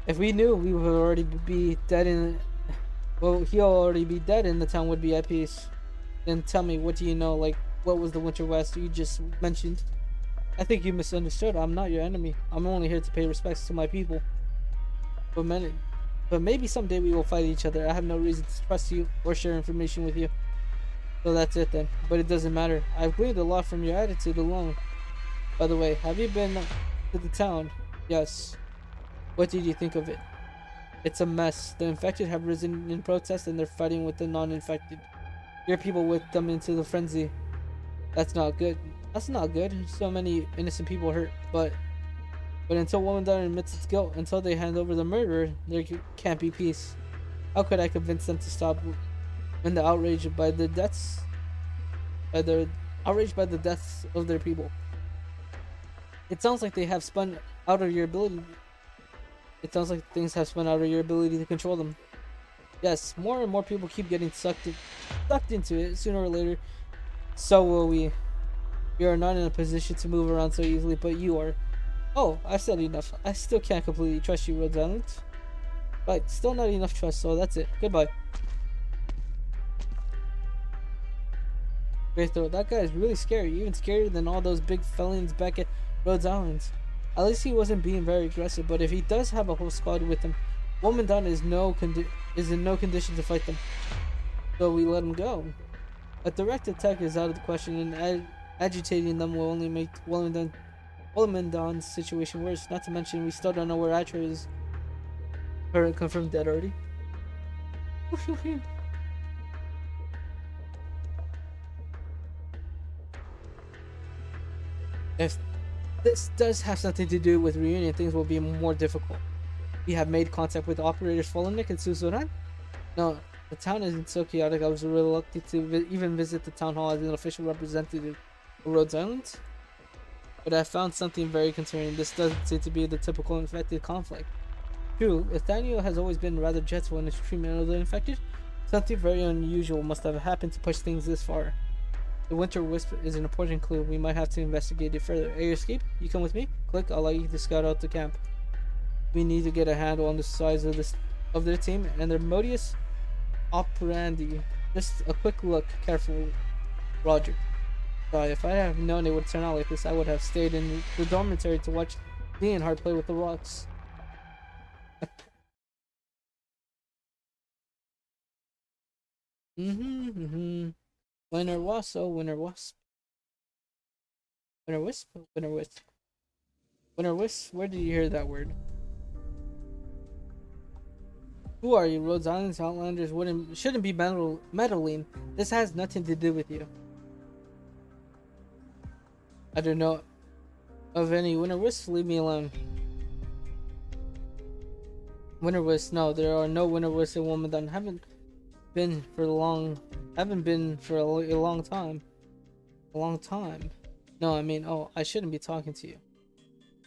If we knew, we would already be dead in... Well, he'll already be dead and the town would be at peace. Then tell me, what do you know? Like, what was the Winter West you just mentioned? I think you misunderstood. I'm not your enemy. I'm only here to pay respects to my people. But maybe someday we will fight each other. I have no reason to trust you or share information with you. So that's it then. But it doesn't matter. I've gleaned a lot from your attitude alone. By the way, have you been to the town? Yes. What did you think of it? It's a mess. The infected have risen in protest and they're fighting with the non-infected. Your people whipped them into the frenzy. That's not good. That's not good. So many innocent people hurt. But until Wolumonde admits its guilt, until they hand over the murderer, there can't be peace. How could I convince them to stop when they're outraged by the deaths of their people? It sounds like they have spun out of your ability. It sounds like things have spun out of your ability to control them. Yes, more and more people keep getting sucked into it. Sooner or later, so will we. We are not in a position to move around so easily, but you are. Oh, I've said enough. I still can't completely trust you, Rhodes Island. Right, still not enough trust, so that's it. Goodbye. Great though, that guy is really scary, even scarier than all those big felons back at Rhodes Island. At least he wasn't being very aggressive, but if he does have a whole squad with him, Wolumonde is in no condition to fight them. So we let him go. A direct attack is out of the question, and agitating them will only make Wolumonde's situation worse. Not to mention, we still don't know where Atra is. Her confirmed dead already. If this does have something to do with Reunion, things will be more difficult. We have made contact with operators Folonik and Suzuran. No, the town isn't so chaotic. I was reluctant to even visit the town hall as an official representative of Rhodes Island. But I found something very concerning. This doesn't seem to be the typical infected conflict. True, Nathaniel has always been rather gentle in his treatment of the infected. Something very unusual must have happened to push things this far. The Winter Wisp is an important clue. We might have to investigate it further. Air escape? You come with me? Click, I'll allow you to scout out the camp. We need to get a handle on the size of their team and their modus operandi. Just a quick look, careful. Roger. If I had known it would turn out like this, I would have stayed in the dormitory to watch Leonhard play with the rocks. Winter wasp, oh winter wasp. Winter wisp, winter wisp. Winter wisp, where did you hear that word? Who are you? Rhode Island's Outlanders shouldn't be meddling. This has nothing to do with you. I don't know of any winter wisps. Leave me alone. Winter wisps? No, there are no winter wisps in Wolumonde. Haven't been for a long time. A long time. No, I mean, oh, I shouldn't be talking to you.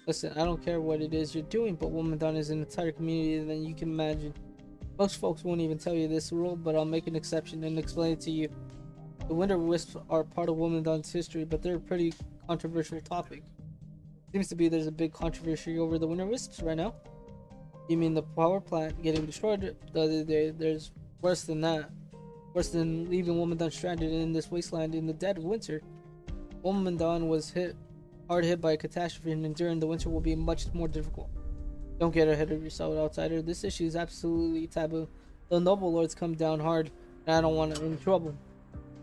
Listen, I don't care what it is you're doing, but Wolumonde is an entire community than you can imagine. Most folks won't even tell you this rule, but I'll make an exception and explain it to you. The winter wisps are part of Wolumonde's history, but they're a pretty controversial topic. Seems to be there's a big controversy over the winter wisps right now. You mean the power plant getting destroyed the other day? There's worse than that. Worse than leaving Wolumonde stranded in this wasteland in the dead of winter. Wolumonde was hard hit by a catastrophe, and enduring the winter will be much more difficult. Don't get ahead of yourself, outsider. This issue is absolutely taboo. The noble lords come down hard, and I don't want to in trouble.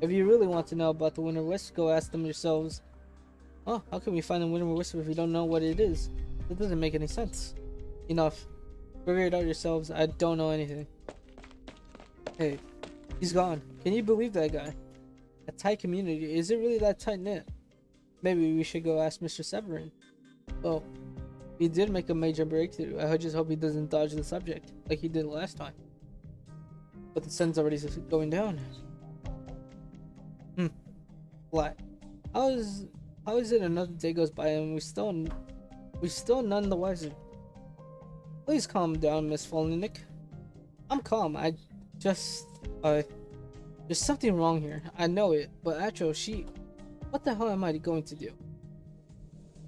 If you really want to know about the winter wisp, go ask them yourselves. Oh, how can we find a winter wisp if we don't know what it is? That doesn't make any sense. Enough. Figure it out yourselves. I don't know anything. Hey, he's gone. Can you believe that guy? A tight community. Is it really that tight knit? Maybe we should go ask Mr. Severin. Well, he did make a major breakthrough. I just hope he doesn't dodge the subject like he did last time. But the sun's already going down. Flat. How is it another day goes by and we still none the wiser? Please calm down, Miss Folinick. I'm calm. There's something wrong here. I know it, but Acho, what the hell am I going to do?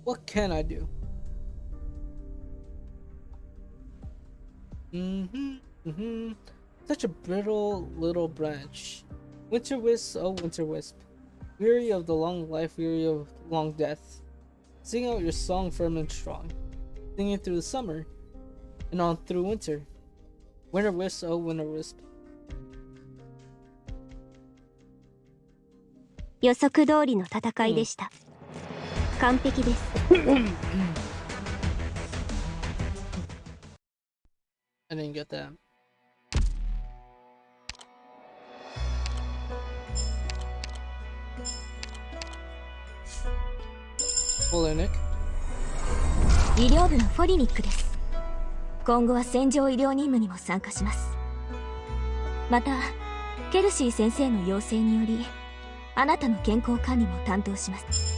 What can I do? Such a brittle little branch. Winter wisp, oh winter wisp. Weary of the long life, weary of long death. Sing out your song firm and strong. Sing it through the summer, and on through winter. Winter wisp, oh winter wisp. 予測通りの戦いでした。完璧です。I didn't get that. Folinick. 医療部のフォリニックです。今後は戦場医療任務にも参加します。またケルシー先生の要請によりあなたの健康管理も担当します。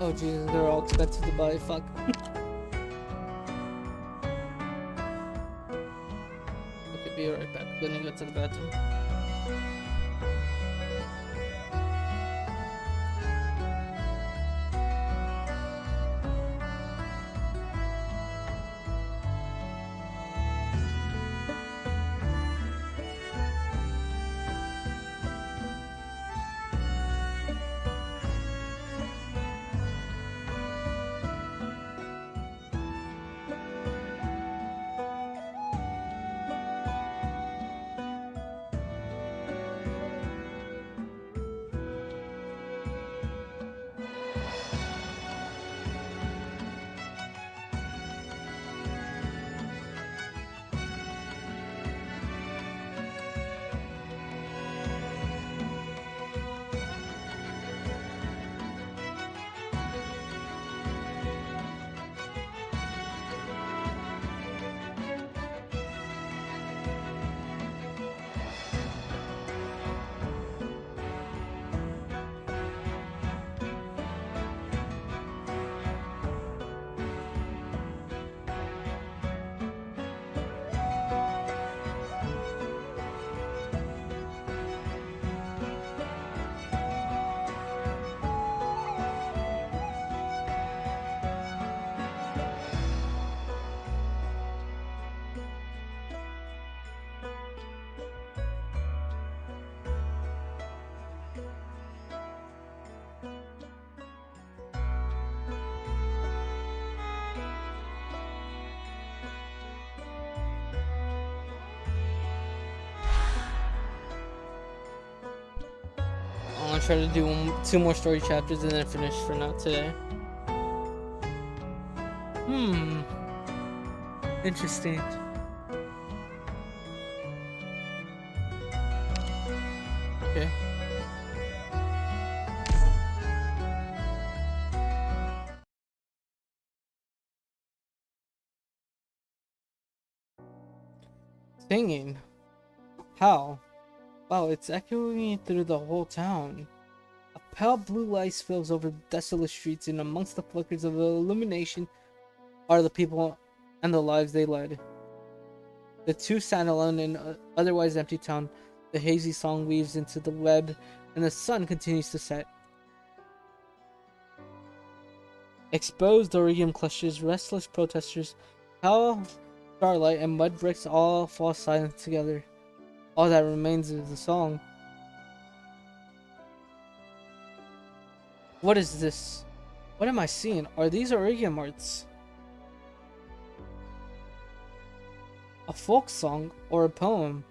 Oh Jesus, they're all expensive to buy. Fuck. Okay, be right back. Gonna go to the bathroom. try to do two more story chapters and then finish for now today. Interesting. Okay. Singing. How? Wow, it's echoing through the whole town. A pale blue light spills over the desolate streets, and amongst the flickers of the illumination are the people and the lives they led. The two stand alone in an otherwise empty town. The hazy song weaves into the web, and the sun continues to set. Exposed origami clusters, restless protesters, pale starlight, and mud bricks all fall silent together. All that remains is the song. What is this? What am I seeing? Are these origami arts? A folk song or a poem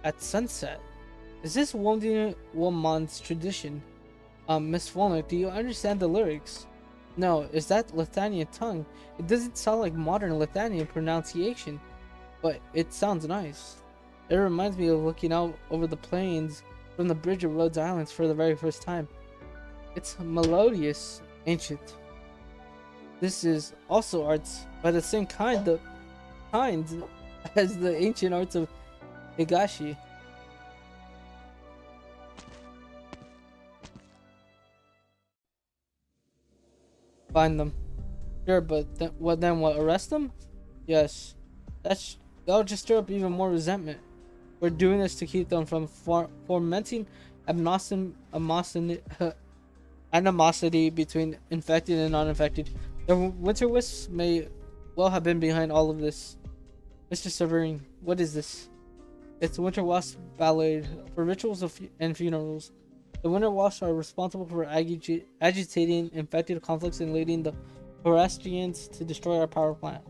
at sunset? Is this Wolumonde's tradition? Miss Wolumonde, do you understand the lyrics? No, is that Lithuanian tongue? It doesn't sound like modern Lithuanian pronunciation, but it sounds nice. It reminds me of looking out over the plains from the bridge of Rhodes Islands for the very first time. It's melodious, ancient. This is also arts, by the same kind as the ancient arts of Higashi. Find them. Sure, but then what? Arrest them? Yes. That'll just stir up even more resentment. We're doing this to keep them from fomenting animosity between infected and non-infected. The winter wisps may well have been behind all of this. Mr. Severin, what is this? It's Winter Wasp Ballad for rituals and funerals. The Winter Wasps are responsible for agitating infected conflicts and leading the Horastians to destroy our power plant.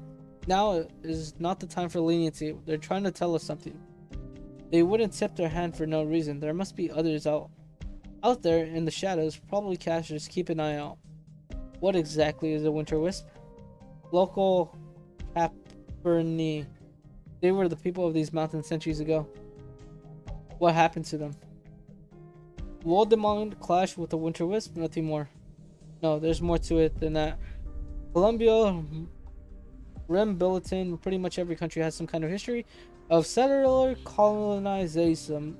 Now is not the time for leniency. They're trying to tell us something. They wouldn't tip their hand for no reason. There must be others out there in the shadows, probably cashers. Keep an eye out. What exactly is a winter wisp? Local Caperni. They were the people of these mountains centuries ago. What happened to them? Wolumonde clashed with the winter wisp, nothing more. No, there's more to it than that. Colombia, Billiton, pretty much every country has some kind of history of settler colonism.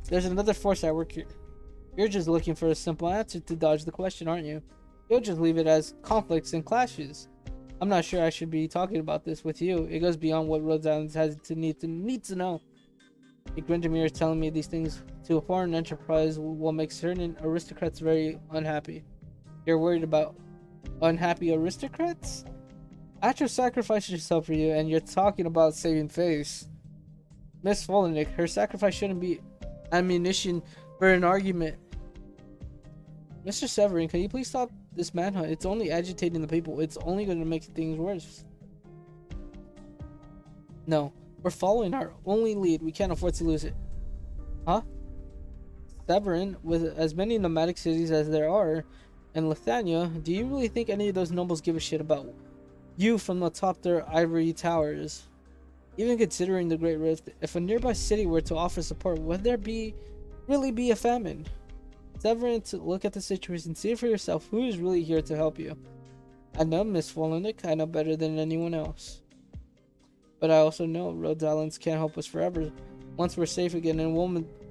There's another force at work here. You're just looking for a simple answer to dodge the question, aren't you? You'll just leave it as conflicts and clashes. I'm not sure I should be talking about this with you. It goes beyond what Rhodes Island has to need to know. Grindamir is telling me these things to a foreign enterprise will make certain aristocrats very unhappy. You're worried about unhappy aristocrats? After sacrificing yourself for you, and you're talking about saving face. Miss Wolumonde, her sacrifice shouldn't be ammunition for an argument. Mr. Severin, can you please stop this manhunt? It's only agitating the people. It's only going to make things worse. No, we're following our only lead. We can't afford to lose it. Huh? Severin, with as many nomadic cities as there are in Lithuania, do you really think any of those nobles give a shit about you from the top their ivory towers? Even considering the Great Rift, if a nearby city were to offer support, would there really be a famine? Severin, to look at the situation, see for yourself who is really here to help you. I know Miss Wolumonde, I know better than anyone else. But I also know Rhodes Islands can't help us forever. Once we're safe again and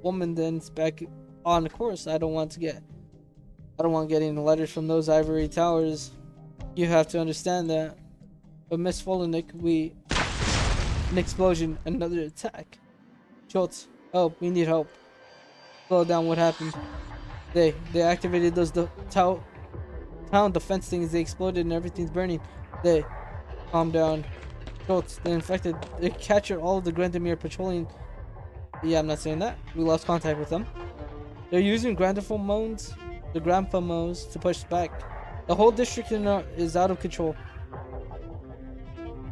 Womanden's back on course, I don't want getting letters from those ivory towers. You have to understand that. But Miss Wolumonde, an explosion, another attack. Schultz, help, we need help. Slow down, what happened? They activated those town defense things. They exploded and everything's burning. They calm down. Schultz, the infected, they captured all of the Grandamere patrolling. Yeah, I'm not saying that. We lost contact with them. They're using grandphones to push back. The whole district is out of control.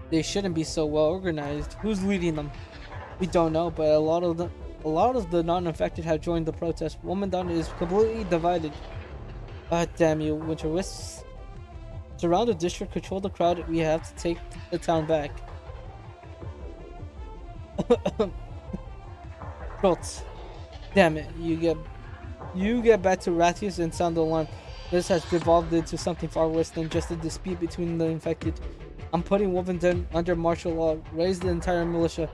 They shouldn't be so well organized. Who's leading them? We don't know, but a lot of the non-infected have joined the protest. Wolumonde is completely divided. Ah, damn you, Winter Wisps. Surround the district, control the crowd. We have to take the town back. Trolls. Damn it, you get back to Rathius and sound the alarm. This has devolved into something far worse than just a dispute between the infected. I'm putting Wolumonde under martial law, raise the entire militia.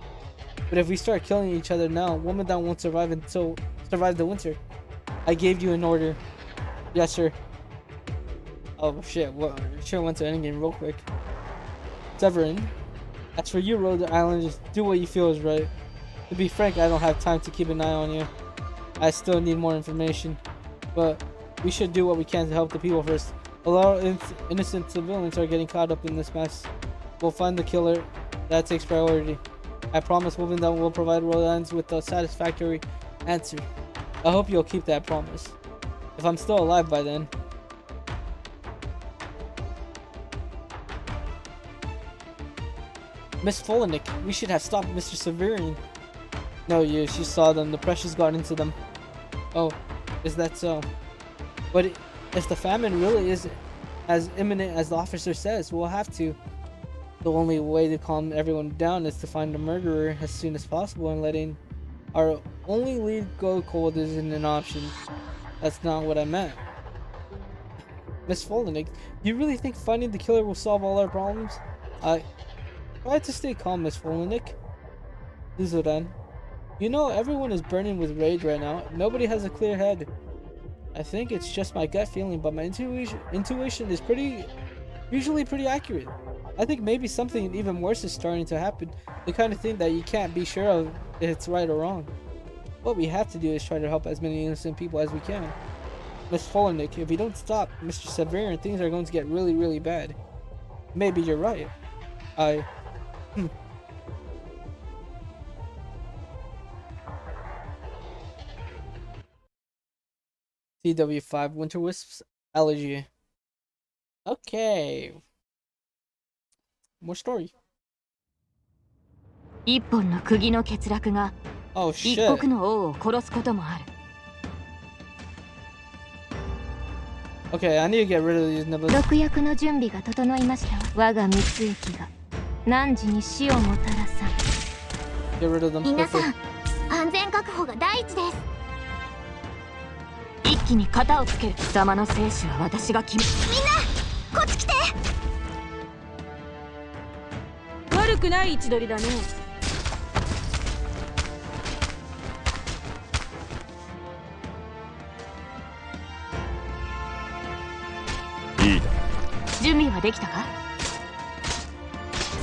But if we start killing each other now, Wolumonde won't survive the winter. I gave you an order. Yes, sir. Oh shit, well, sure went to endgame real quick. Severin, as for you, Rhode Islanders, do what you feel is right. To be frank, I don't have time to keep an eye on you. I still need more information. But we should do what we can to help the people first. A lot of innocent civilians are getting caught up in this mess. We'll find the killer. That takes priority. I promise Wolumonde will provide Rhode Islanders with a satisfactory answer. I hope you'll keep that promise. If I'm still alive by then. Miss Folinik, we should have stopped Mr. Severin. No use, you saw them. The pressures got into them. Oh, is that so? But if the famine really is as imminent as the officer says, we'll have to. The only way to calm everyone down is to find the murderer as soon as possible, and letting our only lead go cold isn't an option. That's not what I meant. Miss Folinik, do you really think finding the killer will solve all our problems? Try to stay calm, Miss Folinik. Lizoran, you know everyone is burning with rage right now. Nobody has a clear head. I think it's just my gut feeling, but my intuition is usually pretty accurate. I think maybe something even worse is starting to happen. The kind of thing that you can't be sure of if it's right or wrong. What we have to do is try to help as many innocent people as we can. Miss Folinik, if we don't stop Mr. Severin, things are going to get really, really bad. Maybe you're right. CW5 Winter Wisps Allergy. Okay. More story. 一本の釘の欠落が Oh 一 shit. 国の王を殺すこともある。 Okay, I need to get rid of these nibbles. 毒薬の準備が整いましたわ。我が蜜液が汝に死をもたらさん。 Get rid of them 皆さ quickly. ん、安全確保が第一です。一気に型をつける。貴様の生死は私が決め。みんな、こっち来て。悪くない位置取りだね。いいだ。準備はできたか。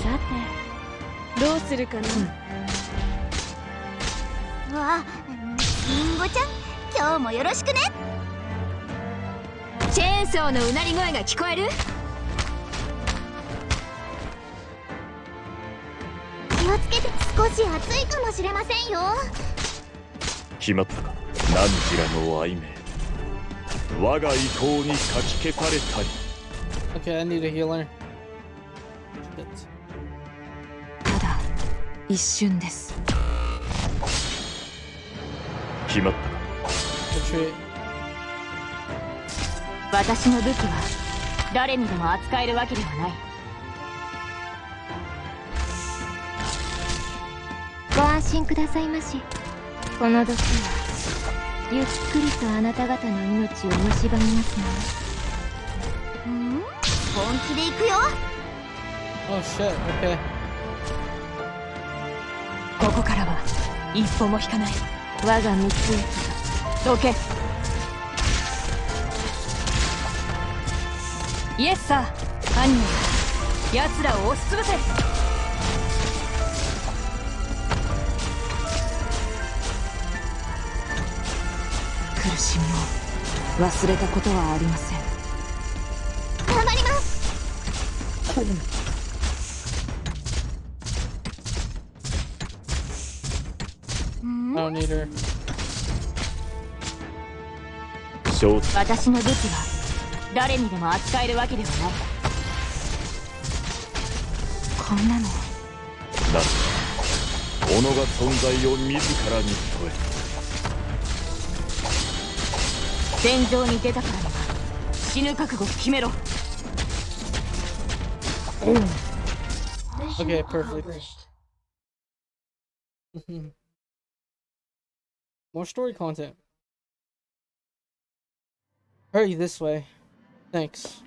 さて、どうするかな。わあ、リンゴちゃん、今日もよろしくね。チェーンソーのうなり声が聞こえる。気をつけて、少し暑いかもしれませんよ。決まったか。何じらの愛名。我が意向にかき消されたり。Okay, I need a healer. Shit. ただ一瞬です。決まったか。Retreat. 私の武器は誰にでも扱えるわけではない。ご安心くださいまし。この毒はゆっくりとあなた方の命を蝕みますので。本気で行くよ。 Oh shit, okay. ここからは一歩も引かない。我が蜜液がどけ。イエスサー、アニメ奴らを押しつぶせ。苦しみを忘れたことはありません。頑張ります。I don't need her. 私の武器は誰にでも扱えるわけではない。こんなの。だ己が存在を自らに問え。戦場に出たからには死ぬ覚悟決めろ。Okay, perfect. More story content. Hurry this way. Thanks.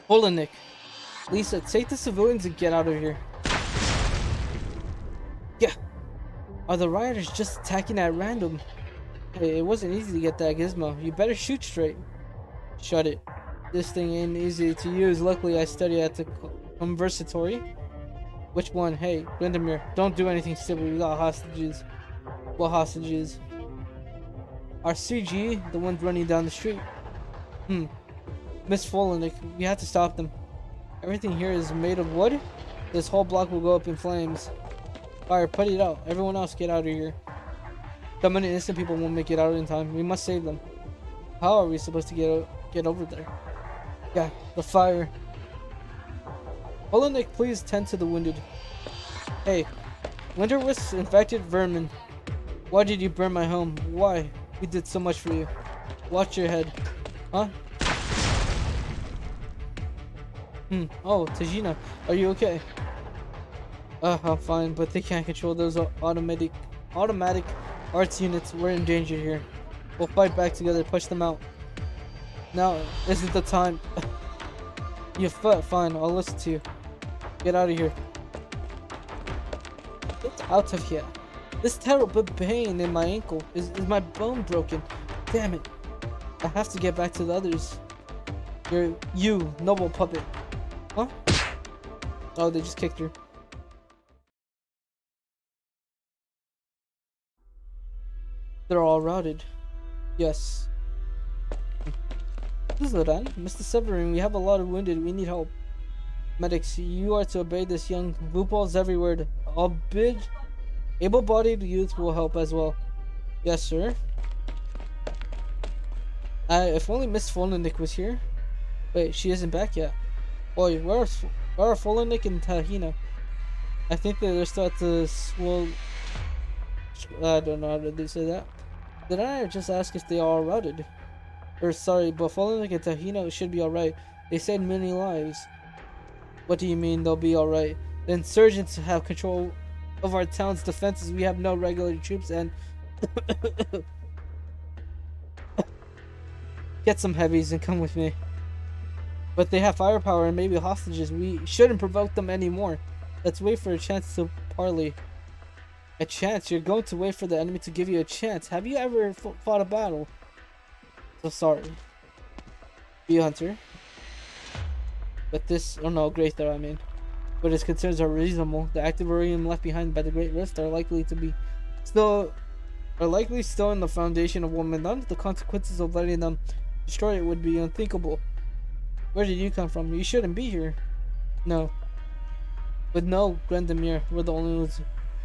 Nick. Lisa, take the civilians and get out of here. Yeah. Are the rioters just attacking at random? Hey, it wasn't easy to get that gizmo. You better shoot straight. Shut it. This thing ain't easy to use. Luckily, I study at the conservatory. Which one? Hey, Glindomir, don't do anything stupid. We got hostages. What hostages? Our CG, the ones running down the street. Miss Folenick, we have to stop them. Everything here is made of wood. This whole block will go up in flames. Fire, put it out. Everyone else, get out of here. So many innocent people won't make it out in time. We must save them. How are we supposed to get over there? Yeah, the fire. Folenick, please tend to the wounded. Hey, Winterwisp infected vermin. Why did you burn my home? Why? We did so much for you. Watch your head. Huh? Oh, Tajina, are you okay? I'm fine, but they can't control those automatic arts units. We're in danger here. We'll fight back together, push them out. Now isn't the time. You fine, I'll listen to you. Get out of here. Get out of here. This terrible pain in my ankle. Is my bone broken? Damn it. I have to get back to the others. You, noble puppet. Huh? Oh, they just kicked her. They're all routed. Yes. This is Loran. Mr. Severin, we have a lot of wounded. We need help. Medics, you are to obey this young Voopal's every word. Able-bodied youth will help as well. Yes, sir. If only Miss Folenick was here. Wait, she isn't back yet. Boy, where are Folenick and Tahina? I think that they're still at the I don't know how they say that. Did I just ask if they are routed? Or sorry, but Folenick and Tahina should be alright. They saved many lives. What do you mean they'll be alright? The insurgents have control of our town's defenses. We have no regular troops and get some heavies and come with me. But they have firepower and maybe hostages. We shouldn't provoke them anymore. Let's wait for a chance to parley. A chance? You're going to wait for the enemy to give you a chance. Have you ever fought a battle? So sorry. Be a hunter. But this, oh no, Greater, I mean. But his concerns are reasonable. The active Orium left behind by the Great Rift are likely still in the foundation of Wolumonde. The consequences of letting them destroy it would be unthinkable. Where did you come from? You shouldn't be here. No. But no, Glindomir, we're the only ones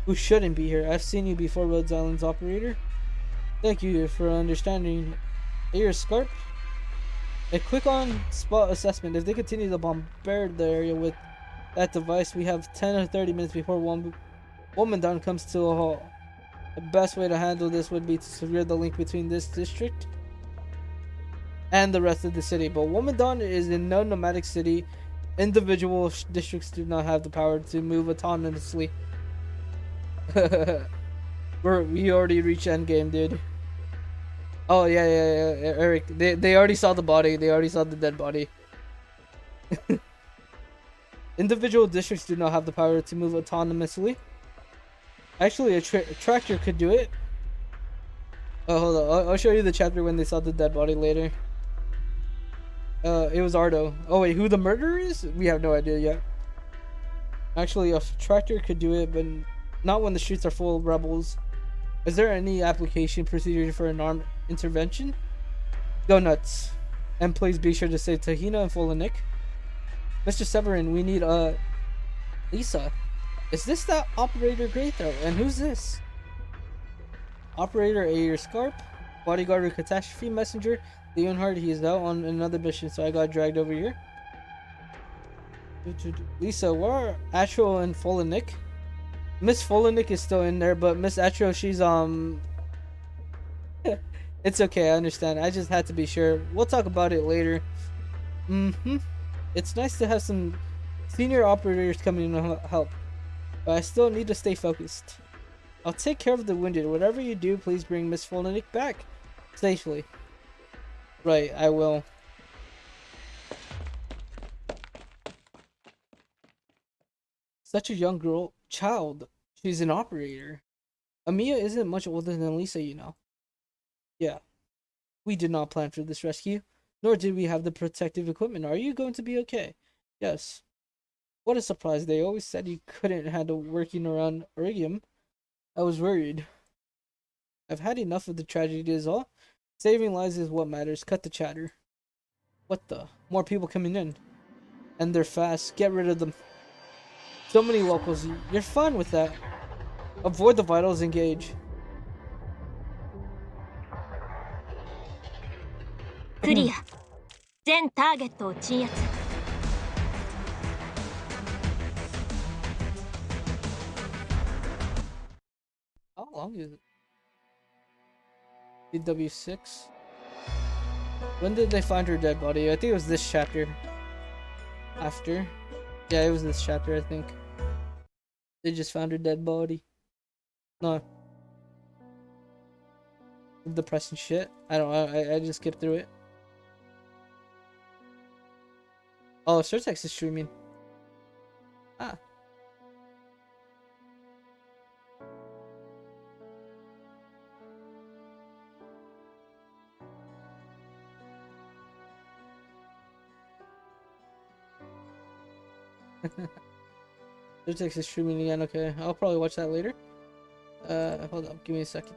who shouldn't be here. I've seen you before, Rhodes Island's operator. Thank you for understanding. You're Scarp. A quick on-spot assessment. If they continue to bombard the area with that device, we have 10 or 30 minutes before Wolumonde comes to a halt. The best way to handle this would be to sever the link between this district and the rest of the city. But Wolumonde is a no nomadic city. Individual districts do not have the power to move autonomously. We already reached endgame, dude. Oh yeah, Eric. They already saw the body. They already saw the dead body. Individual districts do not have the power to move autonomously. Actually, a tractor could do it. Oh, hold on. I'll show you the chapter when they saw the dead body later. It was Ardo. Oh wait, who the murderer is? We have no idea yet. Actually, a tractor could do it, but not when the streets are full of rebels. Is there any application procedure for an armed intervention? Go nuts. And please be sure to say Tahina and Folenick. Mr. Severin, we need Lisa. Is this that Operator Greythroat? And who's this? Operator Ayer Scarp, bodyguard or catastrophe messenger. Leonhard, he is out on another mission, so I got dragged over here. Lisa, where are Astro and Folinik? Miss Folinik is still in there, but Miss Astro, she's it's okay, I understand. I just had to be sure. We'll talk about it later. It's nice to have some senior operators coming in to help, but I still need to stay focused. I'll take care of the wounded. Whatever you do, please bring Miss Folinik back safely. Right, I will. Such a young child. She's an operator. Amiya isn't much older than Lisa, you know. Yeah, we did not plan for this rescue, nor did we have the protective equipment. Are you going to be okay? Yes. What a surprise. They always said you couldn't handle working around Origium. I was worried. I've had enough of the tragedy is all. Saving lives is what matters. Cut the chatter. What the? More people coming in. And they're fast. Get rid of them. So many locals. You're fine with that. Avoid the vitals. Engage. クリア。全ターゲットを鎮圧。How long is it? DW6? When did they find her dead body? I think it was this chapter. After? Yeah, it was this chapter, I think. They just found her dead body. No. Depressing shit. I don't know. I just skipped through it. Oh, Surtex is streaming. Ah. Surtex is streaming again. Okay, I'll probably watch that later. Hold up. Give me a second.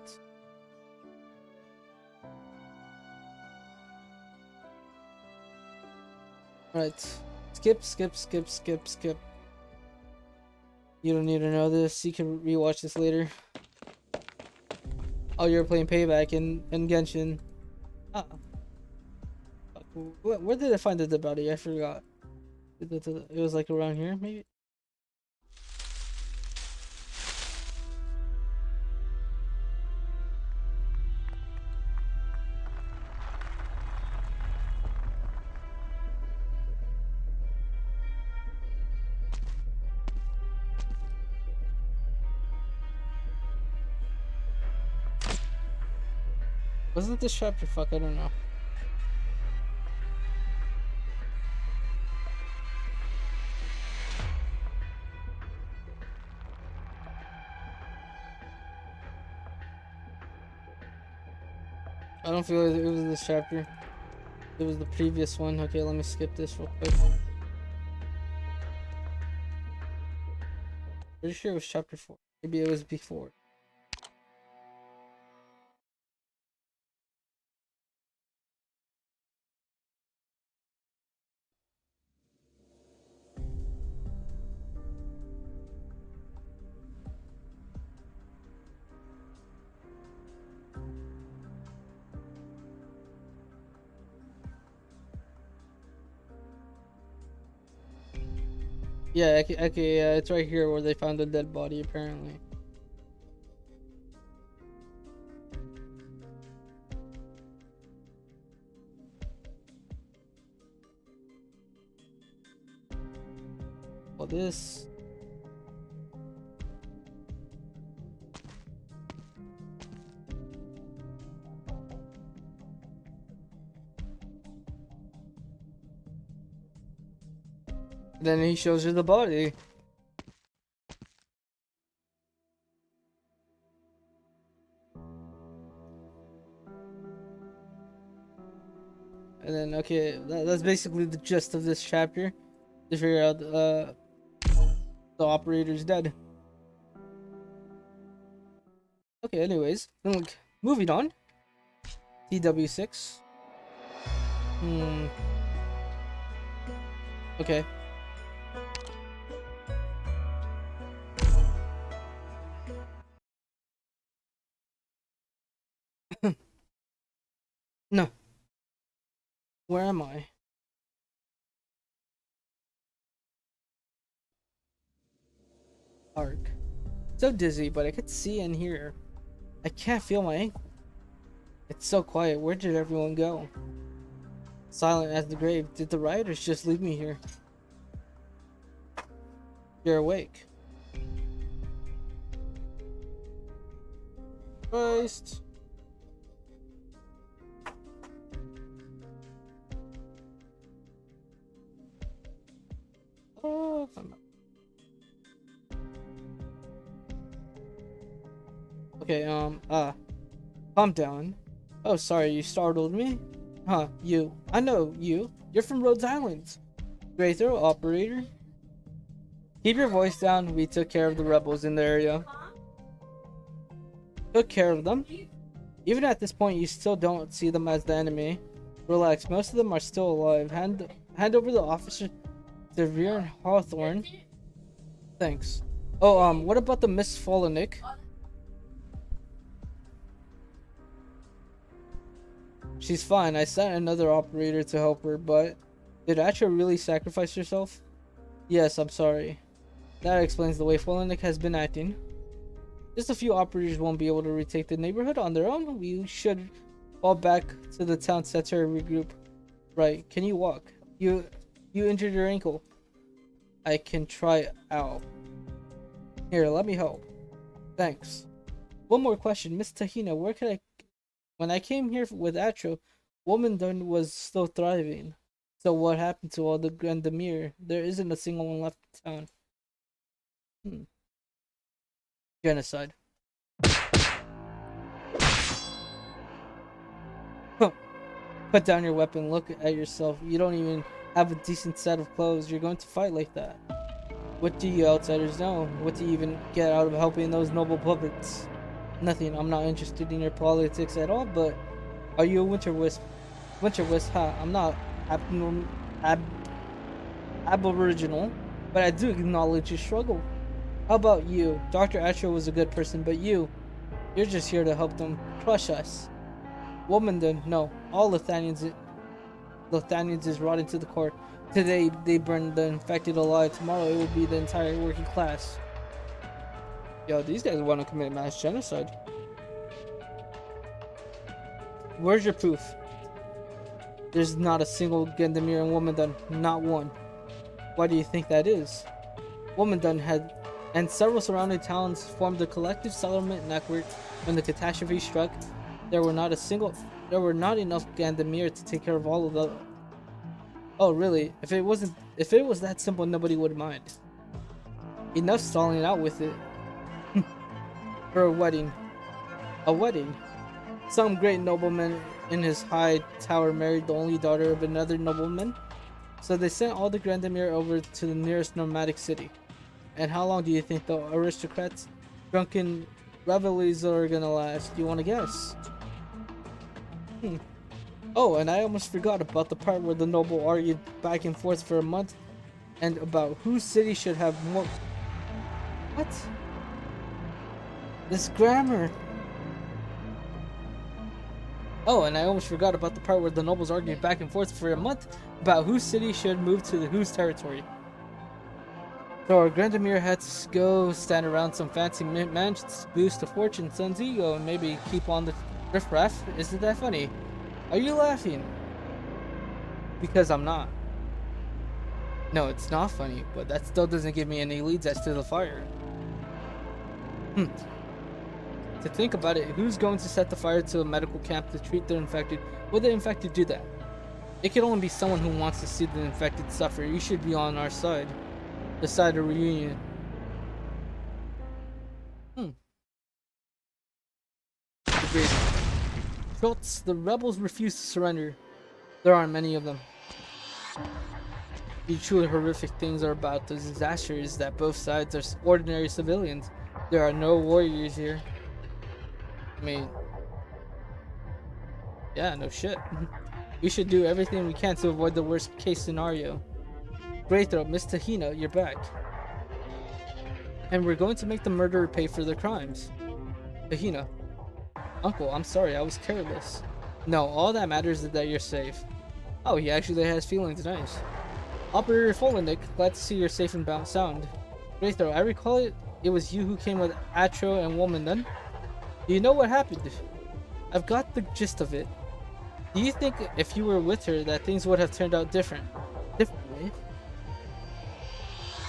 Alright. Skip, skip, skip, skip, skip. You don't need to know this. You can rewatch this later. Oh, you're playing Payback in Genshin. Ah. Where did I find the dead body? I forgot. It was like around here, maybe? Wasn't this chapter? Fuck, I don't know. I don't feel like it was this chapter. It was the previous one. Okay, let me skip this real quick. Pretty sure it was chapter 4. Maybe it was before. Yeah, okay, yeah, it's right here where they found the dead body, apparently. Well, this... Then he shows you the body. And then, okay, that's basically the gist of this chapter. To figure out, the operator's dead. Okay, anyways, look, moving on. TW6. Okay. No. Where am I? Arc. So dizzy, but I could see and hear. I can't feel my ankle. It's so quiet. Where did everyone go? Silent as the grave. Did the rioters just leave me here? You're awake. Christ. Oh, okay, calm down. Oh, sorry, you startled me? Huh, you. I know you. You're from Rhodes Island. Great throw, operator. Keep your voice down. We took care of the rebels in the area. Took care of them? Even at this point, you still don't see them as the enemy. Relax, most of them are still alive. Hand over the officer to Veer Hawthorne. Thanks. Oh, what about the Miss Folenick? She's fine. I sent another operator to help her, but did Asha really sacrifice herself? Yes, I'm sorry. That explains the way Folenick has been acting. Just a few operators won't be able to retake the neighborhood on their own. We should fall back to the town center and regroup. Right, can you walk? You injured your ankle. I can try out. Here, let me help. Thanks. One more question, Miss Tahina, where can I... When I came here with Atro, Wolumonde was still thriving. So what happened to all the Grandemir? There isn't a single one left in town. Genocide. Put down your weapon, look at yourself. You don't even have a decent set of clothes. You're going to fight like that. What do you outsiders know? What do you even get out of helping those noble puppets? Nothing. I'm not interested in your politics at all, but are you a winter wisp? Winter wisp, huh? I'm not aboriginal, but I do acknowledge your struggle. How about you? Dr. Asher was a good person, but you're just here to help them crush us. Wolumonde, no. All Lithanians is rotting to the core. Today they burned the infected alive. Tomorrow it will be the entire working class. Yo, these guys want to commit mass genocide. Where's your proof? There's not a single Grandemir in Wolumonde, not one. Why do you think that is? Wolumonde had and several surrounding towns formed a collective settlement network when the catastrophe struck. There were not enough Grandemir to take care of all of the... Oh really? If it was that simple, nobody would mind. Enough stalling out with it. For a wedding. A wedding? Some great nobleman in his high tower married the only daughter of another nobleman. So they sent all the Grandemir over to the nearest nomadic city. And how long do you think the aristocrats' drunken revelries are gonna last? Do you want to guess? Oh, and I almost forgot about the part where the noble argued back and forth for a month and about whose city should have more... What? This grammar. Oh, and I almost forgot about the part where the nobles argued back and forth for a month about whose city should move to whose territory. So our Grandemir had to go stand around some fancy mansions to boost the fortune son's ego and maybe keep on the riffraff. Isn't that funny? Are you laughing? Because I'm not. No, it's not funny, but that still doesn't give me any leads as to the fire. To think about it, who's going to set the fire to a medical camp to treat the infected? Will the infected do that? It can only be someone who wants to see the infected suffer. You should be on our side. The side of reunion. Agreed. Schultz, the rebels refuse to surrender. There aren't many of them. The truly horrific things are about the disaster is that both sides are ordinary civilians. There are no warriors here. I mean, yeah, no shit. We should do everything we can to avoid the worst case scenario. Great throw, Miss Tahina, you're back. And we're going to make the murderer pay for their crimes. Tahina. Uncle, I'm sorry, I was careless. No, all that matters is that you're safe. Oh, he actually has feelings, nice. Operator Folenick, glad to see you're safe and sound. Great throw, I recall it it was you who came with Atro and Wolumonde. Do you know what happened? I've got the gist of it. Do you think if you were with her that things would have turned out differently?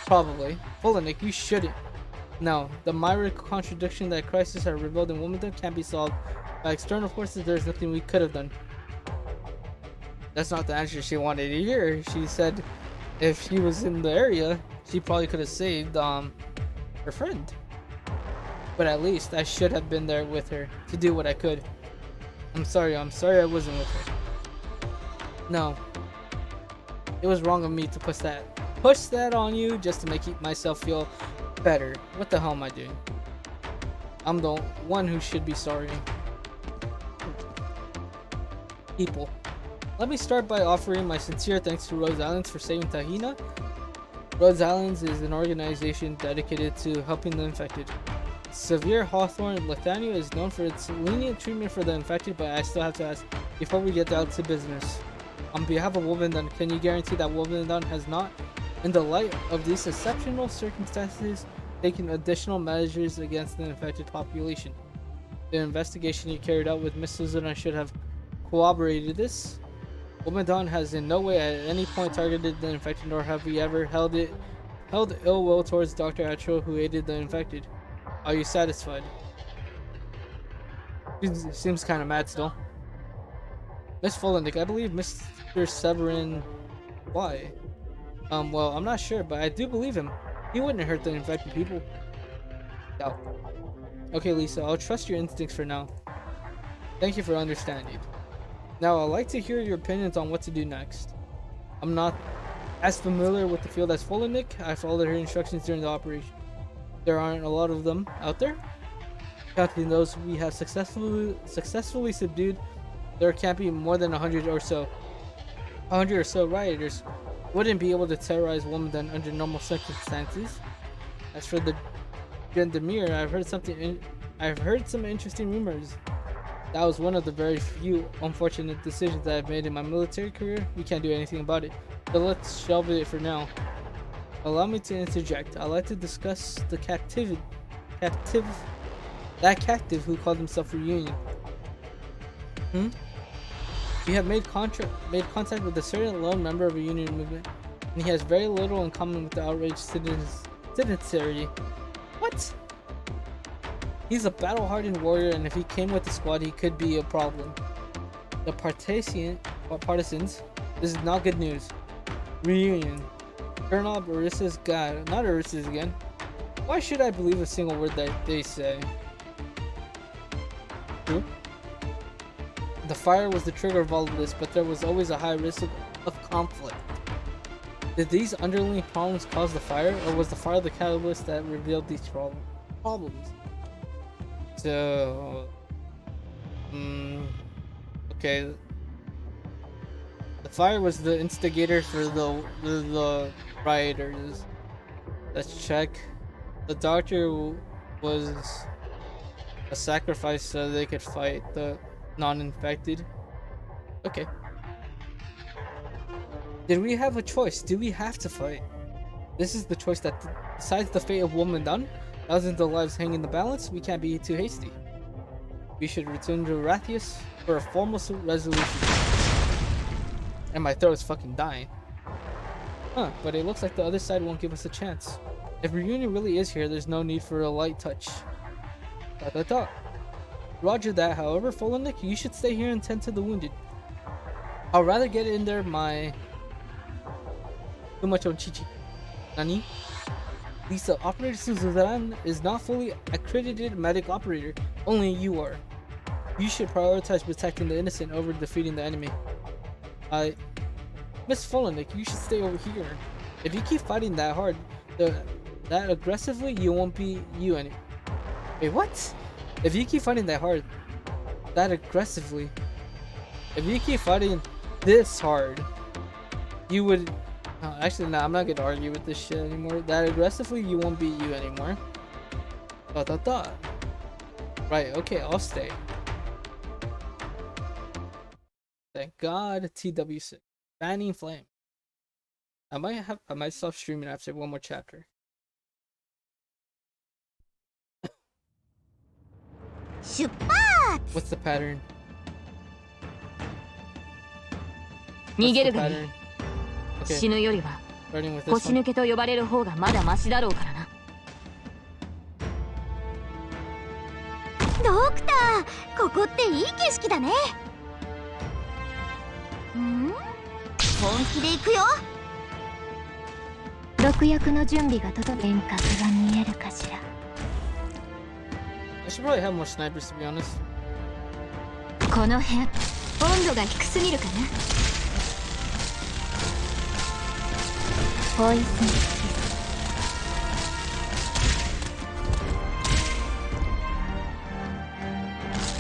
Probably. Volinik, you shouldn't. No, the minor contradiction that crisis had revealed in Wolumonde can't be solved by external forces. There's nothing we could have done. That's not the answer she wanted to hear. She said if she was in the area, she probably could have saved her friend. But at least I should have been there with her to do what I could. I'm sorry I wasn't with her. No. It was wrong of me to push that on you just to make myself feel better. What the hell am I doing? I'm the one who should be sorry. People. Let me start by offering my sincere thanks to Rose Islands for saving Tahina. Rose Islands is an organization dedicated to helping the infected. Severe Hawthorne Lithania is known for its lenient treatment for the infected, but I still have to ask before we get down to business. On behalf of Wolumonde, can you guarantee that Wolumonde has not, in the light of these exceptional circumstances, taken additional measures against the infected population? The investigation you carried out with Miss Suzuna should have corroborated this. Wolumonde has in no way at any point targeted the infected, nor have we ever held ill will towards Dr. Atro who aided the infected. Are you satisfied? Seems kind of mad still. Miss Volinik, I believe Mr. Severin. Why? Well, I'm not sure, but I do believe him. He wouldn't hurt the infected people. Doubt. Okay, Lisa, I'll trust your instincts for now. Thank you for understanding. Now, I'd like to hear your opinions on what to do next. I'm not as familiar with the field as Volinik. I followed her instructions during the operation. There aren't a lot of them out there. Counting those we have successfully subdued, there can't be more than 100 or so. 100 or so rioters wouldn't be able to terrorize Wolumonde under normal circumstances. As for the Gendemir, I've heard some interesting rumors. That was one of the very few unfortunate decisions that I've made in my military career. We can't do anything about it, so let's shelve it for now. Allow me to interject. I'd like to discuss the captive who called himself Reunion. We have made contact with a certain lone member of a Union movement, and he has very little in common with the outraged citizenry. What? He's a battle-hardened warrior, and if he came with the squad, he could be a problem. The partisans, this is not good news. Reunion. Colonel Arissa's god, not Arissa's again. Why should I believe a single word that they say? True. The fire was the trigger of all of this, but there was always a high risk of conflict. Did these underlying problems cause the fire, or was the fire the catalyst that revealed these problems? So, okay. The fire was the instigator for the rioters. Let's check. The doctor was a sacrifice so they could fight the non-infected. Okay. Did we have a choice? Do we have to fight? This is the choice that decides the fate of Wolumonde. Thousands of lives hang in the balance. We can't be too hasty. We should return to Rathius for a formal resolution. And my throat is fucking dying. Huh, but it looks like the other side won't give us a chance. If Reunion really is here, there's no need for a light touch. Roger that, however, Volinik, you should stay here and tend to the wounded. I'll rather get in there too much on Chichi. Nani? Lisa, Operator Suzerain is not fully accredited medic operator. Only you are. You should prioritize protecting the innocent over defeating the enemy. Miss Volinik, you should stay over here. If you keep fighting that hard, that aggressively, you won't be you any. Wait, what? If you keep fighting that hard, that aggressively, if you keep fighting this hard, you would. Actually, nah, I'm not gonna argue with this shit anymore. That aggressively, you won't be you anymore. Right, okay, I'll stay. Thank God, TW6. Fanning Flame. I might stop streaming after one more chapter. 出発。 What's the pattern? 逃 What's げ the るがいい。 pattern? Okay, 死ぬよりは starting with this 腰 one. 抜けと呼ばれる方がまだマシだろうからな。ドクター、ここっていい景色だね。本気で行くよ。毒薬の準備が整って遠隔が見えるかしら。 I should probably have more snipers, to be honest. この辺温度が低すぎるかな。ポイズン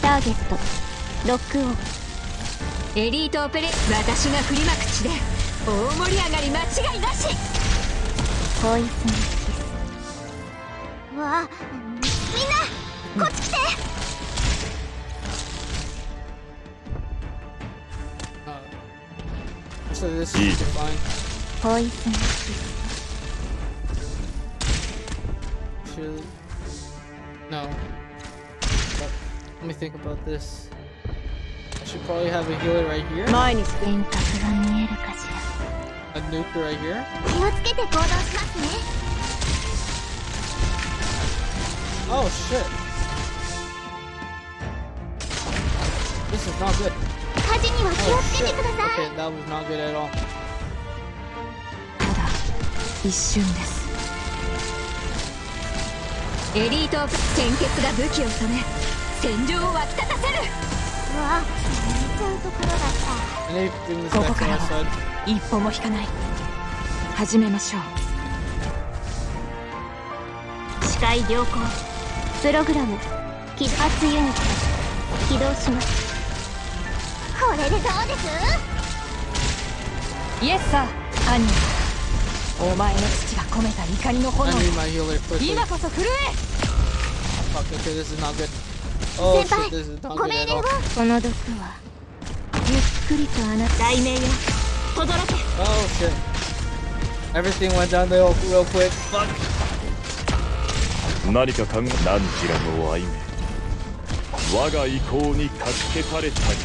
ターゲットロックオン。エリートオペレ私が振りまく地で大盛り上がり間違いなし。ポイズンキス。わあ、みんなこっち来て。So this is fine. ポイズンキス。 Should no. But let me think about this. I should probably have a healer right here. 前に遠隔が見えるかしら。 A nuker right here. 気をつけて行動しますね。 Oh shit. This is not good. 火事には気 Oh をつけ shit. てください。 Okay, that was not good at all. ただ一瞬です。エリート鮮血が武器を染め戦場を沸き立たせる。うわ、見ちゃうところだった。 I need to bring this こ back こ to から my は side. 一歩も引かない。始めましょう。視界良好。プログラム起発ユニット起動します。これでどうです？イエスサー、犯人。お前の父が込めた怒りの I 炎。 need my healer quickly. 今こそ震え。 Fuck, okay, this is not good. Oh shit, 先 this is 輩、 not ご good 命 at 令を。 all. この毒はゆっくりとあなた題名よ。轟け。 Oh shit. Everything went down real quick. Fuck. 何か考えなんちらの愛め我が意向にかき消されたり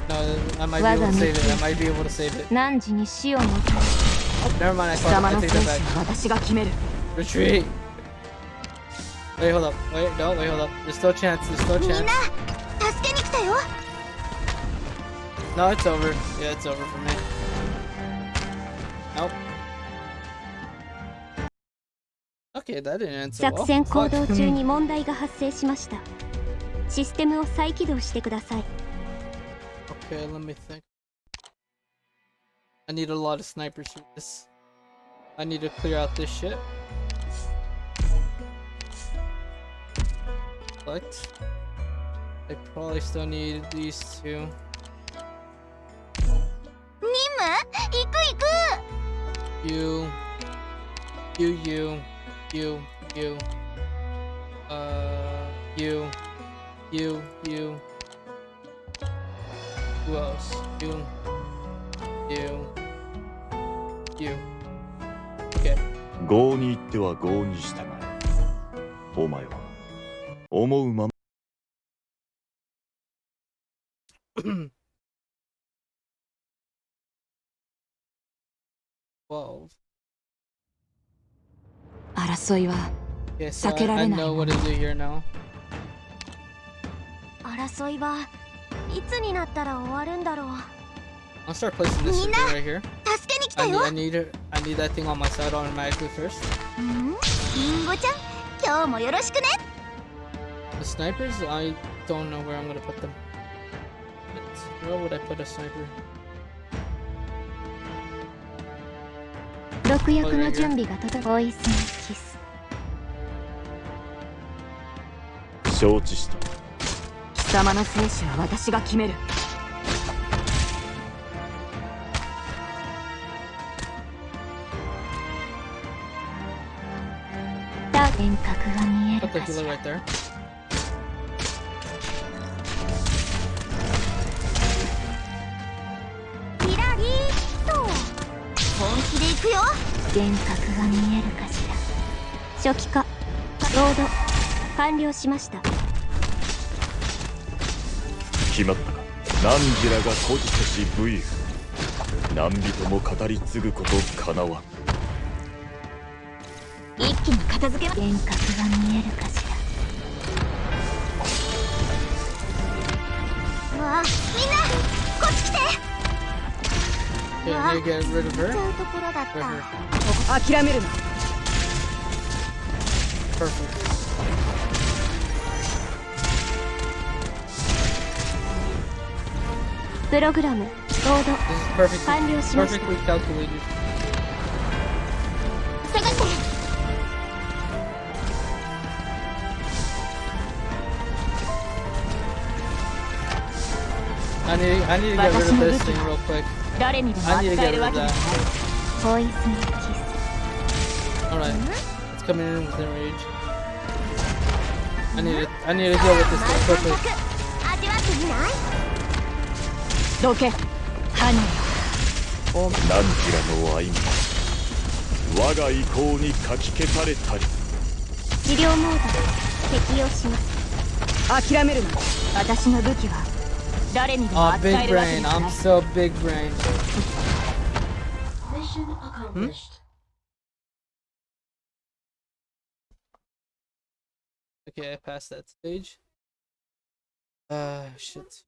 No, I might be able to save it. I might be able to save it. 汝に死をもたら Oh, never mind. 貴様 I の take 生 that 死 back. は私が決める。 Retreat. Wait, hold up. Wait, no, wait, hold up. There's still a chance. There's still a みん chance. な助けに来たよ。 No, it's over. Yeah, it's over for me. Nope. Okay, that didn't end so 作 well. 戦行 Fuck. 動中に問題が発生しました。システムを再起動してください。 Okay, let me think. I need a lot of snipers for this. I need to clear out this shit. But I probably still need these two. 任務行く行く。 You, you, you, you, you. You, you, you. Who else? You, you, you. Okay. 業に行っては業に従えお前は思うまま 12. 争いは Okay, so I 避けられない know what to do here now. 争いはいつになったら終わるんだろう。 I'll start placing this shit right here. 助けに来た I よ。 need that thing on my side automatically first. リンゴちゃん、今日もよろしくね。 The snipers, I don't know where I'm gonna put them. Where would I put a sniper? 毒薬の準備が整ポイズンキス。承知した貴様の生死は私が決める。幻覚が見え Put る the かし healer ら。 right there. キラリーと本気で行くよ。幻覚が見えるかしら。初期化ロード完了しました。決まったか。汝らが孤児とし武勇、何人も語り継ぐことかなわん。一気に片付けは幻覚が見えるかしら。わあ、みんなこっち来て。 Can you get rid of her? そういうところだった。 Her. 諦めるな。 Perfect. プログラムロード This is 完了しました。 perfectly calculated. 下がって。 I need to get rid of this thing real quick. 誰にでも I need to 扱 get え rid るわ of けがない。 that. ポイズンキス。 Alright. It's coming in with enrage. I need to deal with this thing quickly. 味わってみない？どけ。犯人。何らの愛も我が意向にかき消されたり。治療モード適用します。諦めるな。私の武器は誰にでも Oh, 扱え big るわけ brain. がな I'm い。 so big brain. Mission accomplished. Okay, I passed that stage. Shit.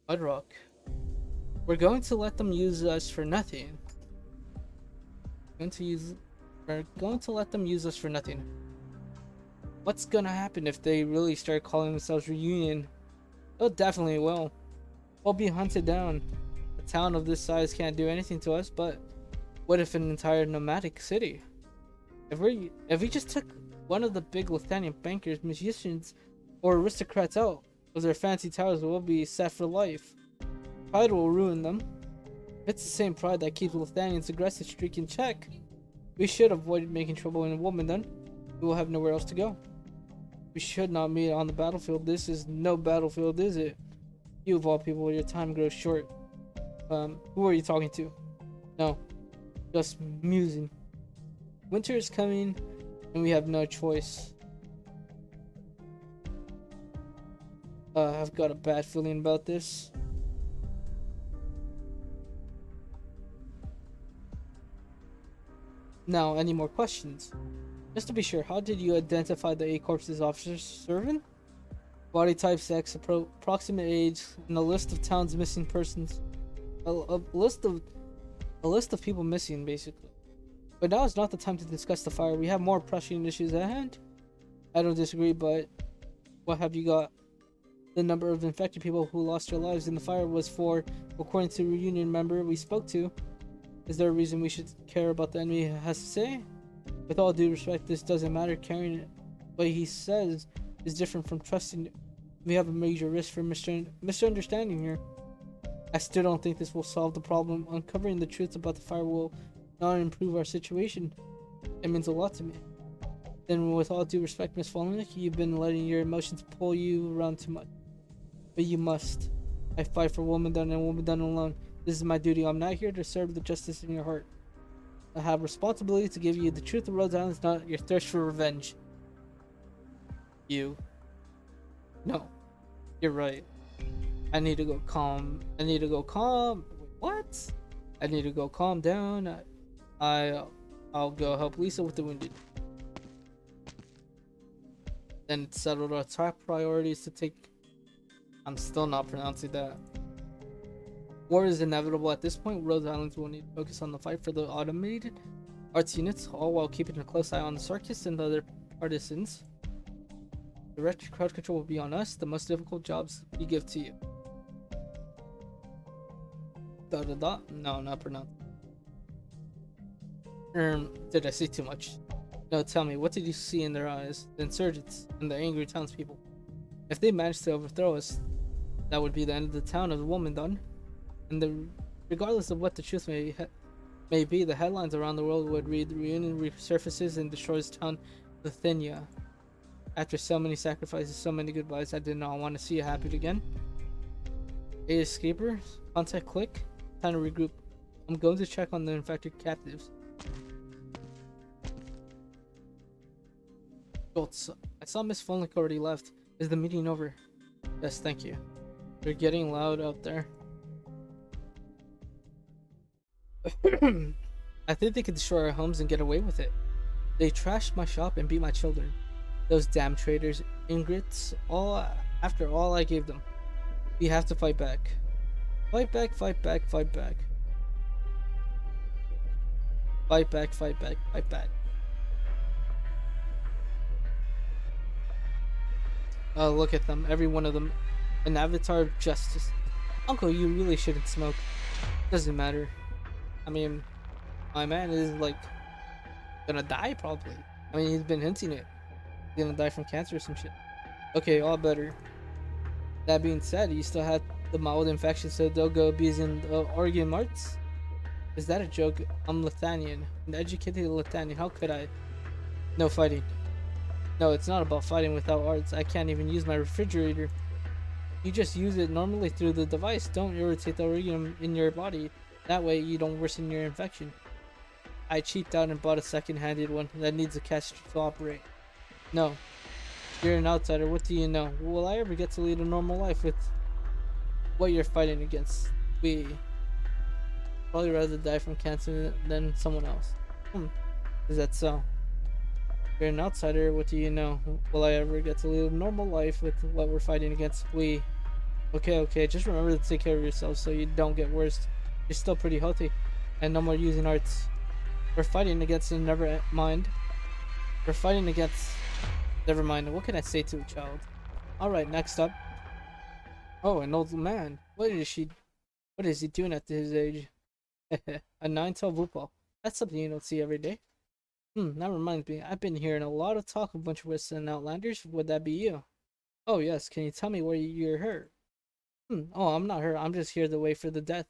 Mudrock. We're going to let them use us for nothing. We're going to let them use us for nothing. What's gonna happen if they really start calling themselves Reunion? Oh, definitely will. We'll be hunted down. A town of this size can't do anything to us, but what if an entire nomadic city? If we just took one of the big Lithanian bankers, musicians, or aristocrats out of their fancy towers, we'll be set for life. Pride will ruin them. If it's the same pride that keeps Lithanian's aggressive streak in check, we should avoid making trouble in Wolumonde. We will have nowhere else to go. We should not meet on the battlefield. This is no battlefield, is it? You of all people, your time grows short. Who are you talking to? No, just musing. Winter is coming, and we have no choice. I've got a bad feeling about this. Now, any more questions? Just to be sure, how did you identify the 8 corpses officer's servant? Body type, sex, approximate age, and a list of town's missing persons. A list of people missing, basically. But now is not the time to discuss the fire. We have more pressing issues at hand. I don't disagree, but what have you got? The number of infected people who lost their lives in the fire was 4, according to a reunion member we spoke to. Is there a reason we should care about the enemy has to say? With all due respect, this doesn't matter. Carrying it, what he says is different from trusting it. We have a major risk for misunderstanding here. I still don't think this will solve the problem. Uncovering the truth about the fire will not improve our situation. It means a lot to me. Then with all due respect, Miss Volnick, you've been letting your emotions pull you around too much. But you must. I fight for Wolumonde and Wolumonde alone. This is my duty. I'm not here to serve the justice in your heart. I have responsibility to give you the truth of Rhode Island, not your thirst for revenge. You. No. You're right. I need to go calm. Wait, what? I need to go calm down. I'll go help Lisa with the wounded. Then it's settled our top priorities to take. I'm still not pronouncing that. War is inevitable at this point. Rhode Island will need to focus on the fight for the automated arts units, all while keeping a close eye on the Sarkis and the other partisans. Direct crowd control will be on us. The most difficult jobs we give to you. No, not pronounced. Did I say too much? No, tell me, what did you see in their eyes? The insurgents and the angry townspeople. If they managed to overthrow us, that would be the end of the town of Wolumonde. And regardless of what the truth may be, the headlines around the world would read: the reunion resurfaces and destroys town Lithuania. After so many sacrifices, so many goodbyes, I did not want to see it happen again. Hey, escaper, contact click. Time to regroup. I'm going to check on the infected captives. Schultz, I saw Miss Volnick already left. Is the meeting over? Yes, thank you. They're getting loud out there. I think they could destroy our homes and get away with it. They trashed my shop and beat my children. Those damn traitors, ingrates, all after all I gave them. We have to fight back. Fight back, fight back, fight back. Fight back, fight back, fight back. Oh, look at them, every one of them. An avatar of justice. Uncle, you really shouldn't smoke. Doesn't matter. I mean, my man is like gonna die probably. I mean, he's been hinting it. He's gonna die from cancer or some shit. Okay, all better. That being said, you still had the mild infection, so they'll go abusing the Arknights. Is that a joke? I'm Lithanian, an educated Lithanian. How could I? No fighting. No, it's not about fighting without arts. I can't even use my refrigerator. You just use it normally through the device. Don't irritate the organ in your body. That way you don't worsen your infection. I cheaped out and bought a second-handed one that needs a caster to operate. No. You're an outsider. What do you know? Will I ever get to lead a normal life with what you're fighting against? We probably rather die from cancer than someone else. Is that so? You're an outsider. What do you know? Will I ever get to lead a normal life with what we're fighting against? We. Okay. Just remember to take care of yourself so you don't get worse. You're still pretty healthy. And no more using arts. We're fighting against a never mind. We're fighting against... Never mind. What can I say to a child? Alright, next up. Oh, an old man. What is he doing at his age? A 9-tailed Wupal. That's something you don't see every day. That reminds me. I've been hearing a lot of talk of bunch of Wisps and Outlanders. Would that be you? Oh, yes. Can you tell me where you're hurt? Oh, I'm not hurt. I'm just here to wait for the death.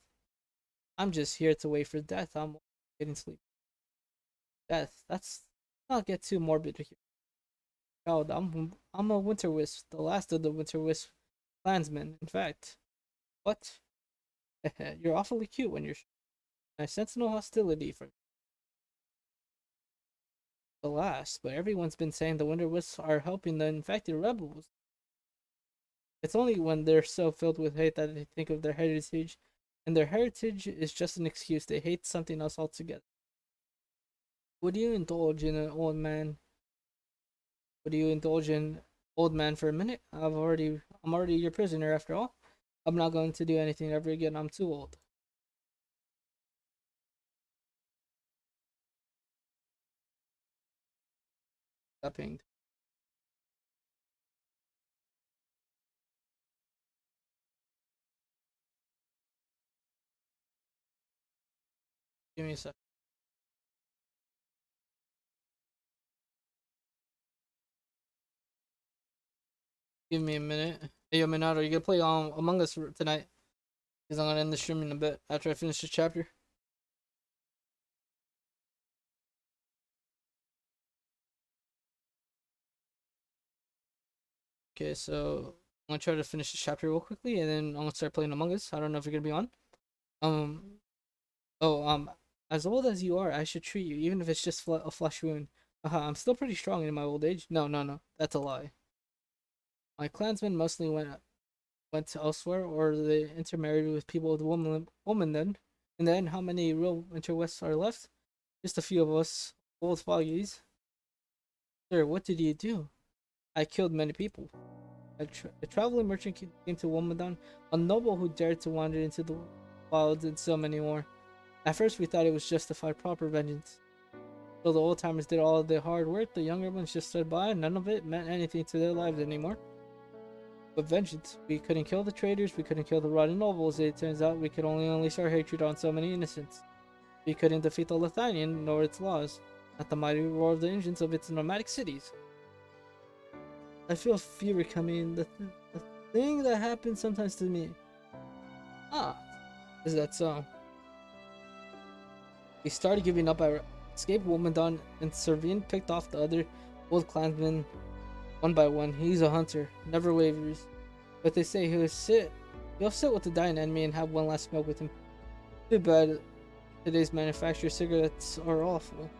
I'm getting sleep. Death. Let's not get too morbid here. Child, I'm a Winter Wisp, the last of the Winter Wisp clansmen. In fact, what? You're awfully cute when you're. I sense no hostility from the last, but everyone's been saying the Winter Wisps are helping the infected rebels. It's only when they're so filled with hate that they think of their heritage, and their heritage is just an excuse. They hate something else altogether. Would you indulge in an old man? Would you indulge in old man for a minute? I'm already your prisoner after all. I'm not going to do anything ever again. I'm too old. Stop pinged. Give me a sec. Give me a minute. Hey, yo, Minato, are you gonna play Among Us tonight? Because I'm gonna end the stream in a bit after I finish this chapter. Okay, so I'm gonna try to finish this chapter real quickly, and then I'm gonna start playing Among Us. I don't know if you're gonna be on. As old as you are, I should treat you, even if it's just a flesh wound. I'm still pretty strong in my old age. No, that's a lie. My clansmen mostly went elsewhere, or they intermarried with people with Wolumonde. And then, how many real Winter Wisps are left? Just a few of us, old foggies. Sir, what did you do? I killed many people. A traveling merchant came to Wolumonde, a noble who dared to wander into the wilds, and so many more. At first, we thought it was justified, proper vengeance. So the old timers did all of the hard work, the younger ones just stood by, and none of it meant anything to their lives anymore. But vengeance. We couldn't kill the traitors, we couldn't kill the rotten nobles. It turns out we could only unleash our hatred on so many innocents. We couldn't defeat the Lithanian, nor its laws, not the mighty roar of the engines of its nomadic cities. I feel fury coming. The thing that happens sometimes to me. Is that so? We started giving up. I escaped Wolumonde, and Servine picked off the other old clansmen one by one. He's a hunter, never wavers. But they say he'll sit with the dying enemy and have one last smoke with him. Too bad today's manufactured cigarettes are awful.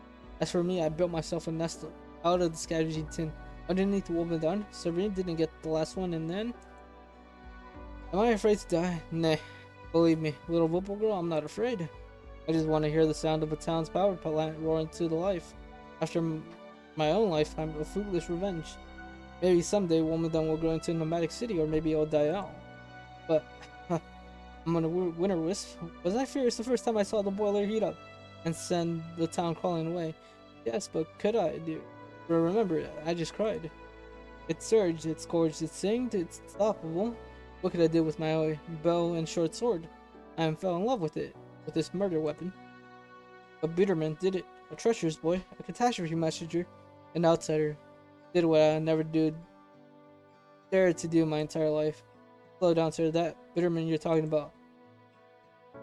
As for me, I built myself a nest out of the scavenging tin. Underneath Wolumonde, Servine didn't get the last one, and then Am I afraid to die? Nah. Believe me, little Whipple girl, I'm not afraid. I just want to hear the sound of a town's power plant roaring to the life. After my own lifetime of fruitless revenge. Maybe someday Wolumonde will grow into a nomadic city, or maybe it'll die out. But, I'm gonna winter wisp. Was I furious the first time I saw the boiler heat up and send the town crawling away? Yes, but could I, dear? But remember, I just cried. It surged, it scourged, it singed, it's unstoppable. What could I do with my bow and short sword? I fell in love with it, with this murder weapon. A Bitterman did it, a treacherous boy, a catastrophe messenger, an outsider. Did what I never dared to do my entire life. Slow down, sir, that Bitterman you're talking about.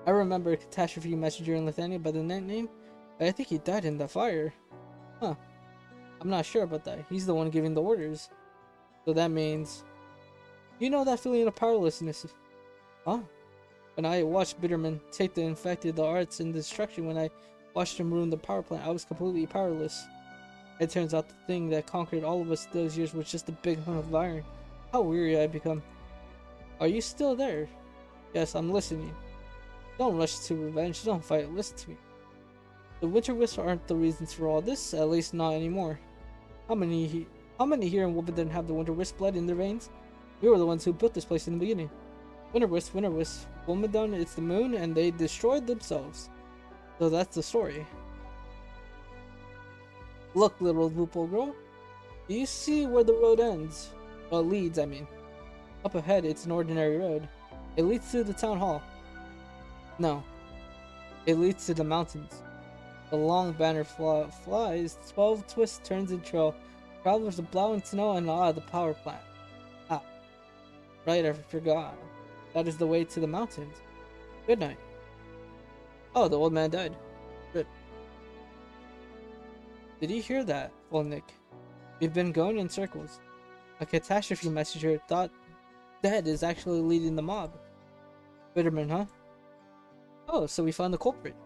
I remember a catastrophe messenger in Lithuania by the name, but I think he died in the fire. Huh. I'm not sure about that. He's the one giving the orders. So that means... You know that feeling of powerlessness? Huh? When I watched Bitterman take the infected, the arts, and destruction, when I watched him ruin the power plant, I was completely powerless. It turns out the thing that conquered all of us those years was just a big hunk of iron. How weary I've become. Are you still there? Yes, I'm listening. Don't rush to revenge, don't fight, listen to me. The Winter Wisps aren't the reasons for all this, at least not anymore. How many here in Wolumonde have the Winter Wisp blood in their veins? We were the ones who built this place in the beginning. Winter Wisp, Wolumonde, it's the moon, and they destroyed themselves. So that's the story. Look, little Whipple girl. Do you see where the road ends? Well, leads, I mean. Up ahead, it's an ordinary road. It leads to the town hall. No. It leads to the mountains. The long banner flies, 12 twists, turns, and trail. Travelers of plowing snow and the power plant. Ah. Right, I forgot. That is the way to the mountains. Good night. Oh, the old man died. Good. Did you hear that, Volnik? We've been going in circles. A catastrophe messenger thought Dead is actually leading the mob. Bitterman, huh? Oh, so we found the culprit.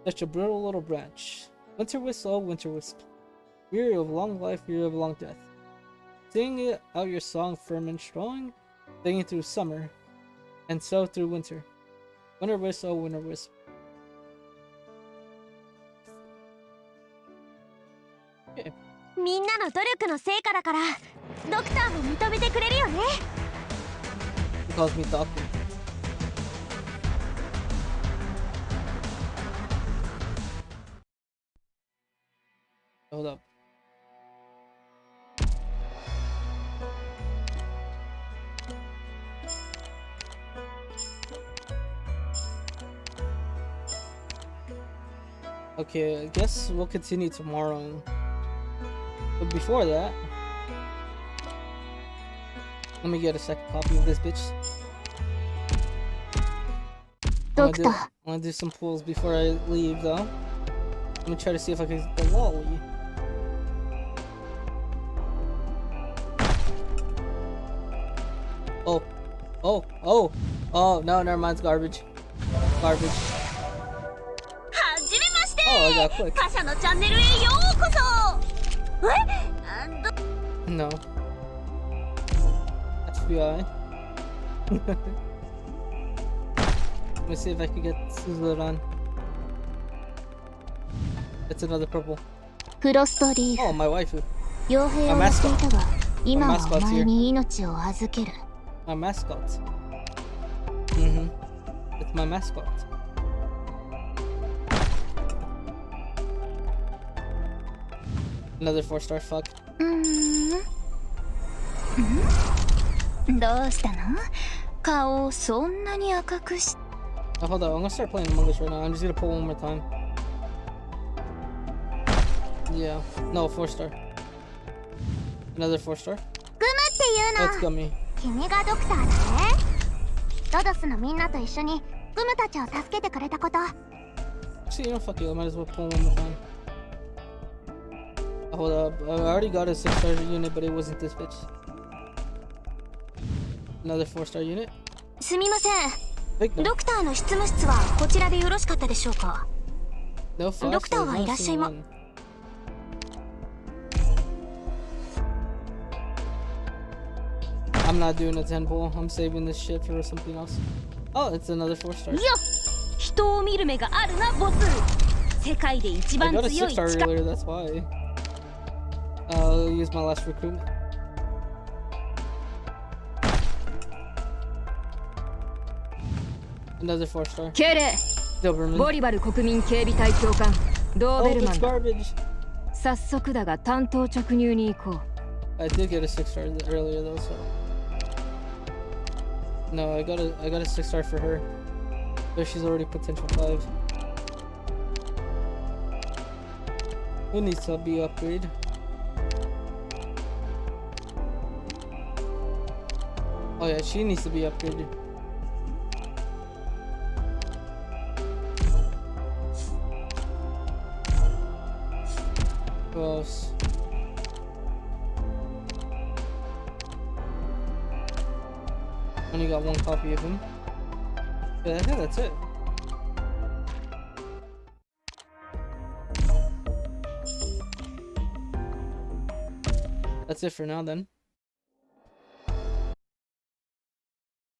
Such a brutal little branch. Winter Wisp, oh Winter Wisp. Weary of long life, weary of long death. Sing out your song firm and strong, singing through summer, and so through winter. Winter Wisp, oh Winter Wisp. Okay. みんなの努力の成果だから、ドクターも認めてくれるよね。He calls me doctor. Hold up. Okay, I guess we'll continue tomorrow. But before that, let me get a second copy of this bitch. I wanna do some pulls before I leave though. Let me try to see if I can get the lolly. Oh, no, never mind, it's garbage. Garbage. Oh, I got quick. No. FBI. Let me see if I can get Suzuran. It's another purple. Oh, my waifu. My mascot. My mascot's here. My mascot. It's my mascot. Another 4-star fuck. どうしたの？顔をそんなに赤くし。Oh, hold on, I'm gonna start playing Among Us right now. I'm just gonna pull one more time. Yeah, no, 4-star. Another 4-star. グムっていうの。 Let's go me. 君がドクターだね。ドドスのみんなと一緒にグムたちを助けてくれたこと。See, you know, fuck you. I might as well pull one more time. Hold up, I already got a 6-star unit, but it wasn't this bitch. Another 4-star unit. すみません。 Victim. ドクターの執務室はこちらでよろしかったでしょうか。 No ドクターはいらっしゃいま。I'm not doing a 10 pull. I'm saving this shit for something else. Oh, it's another 4-star. よ人を見る目があるなボス。世界で一 I 番 got a 強い 6-star 力 earlier, that's why. I'll use my last recruitment. Another 4-star. 敬礼。 Doberman. ボリバル国民警備隊長官ドー Oh, ベルマ it's ンだ。 garbage. 早速だが担当直入に行こう。 I did get a 6-star earlier though, so. No, I got a 6-star for her. So she's already potential 5. Who needs to be upgraded? Oh yeah, she needs to be upgraded. Who else? Only got one copy of him. Yeah, I think that's it. That's it for now then.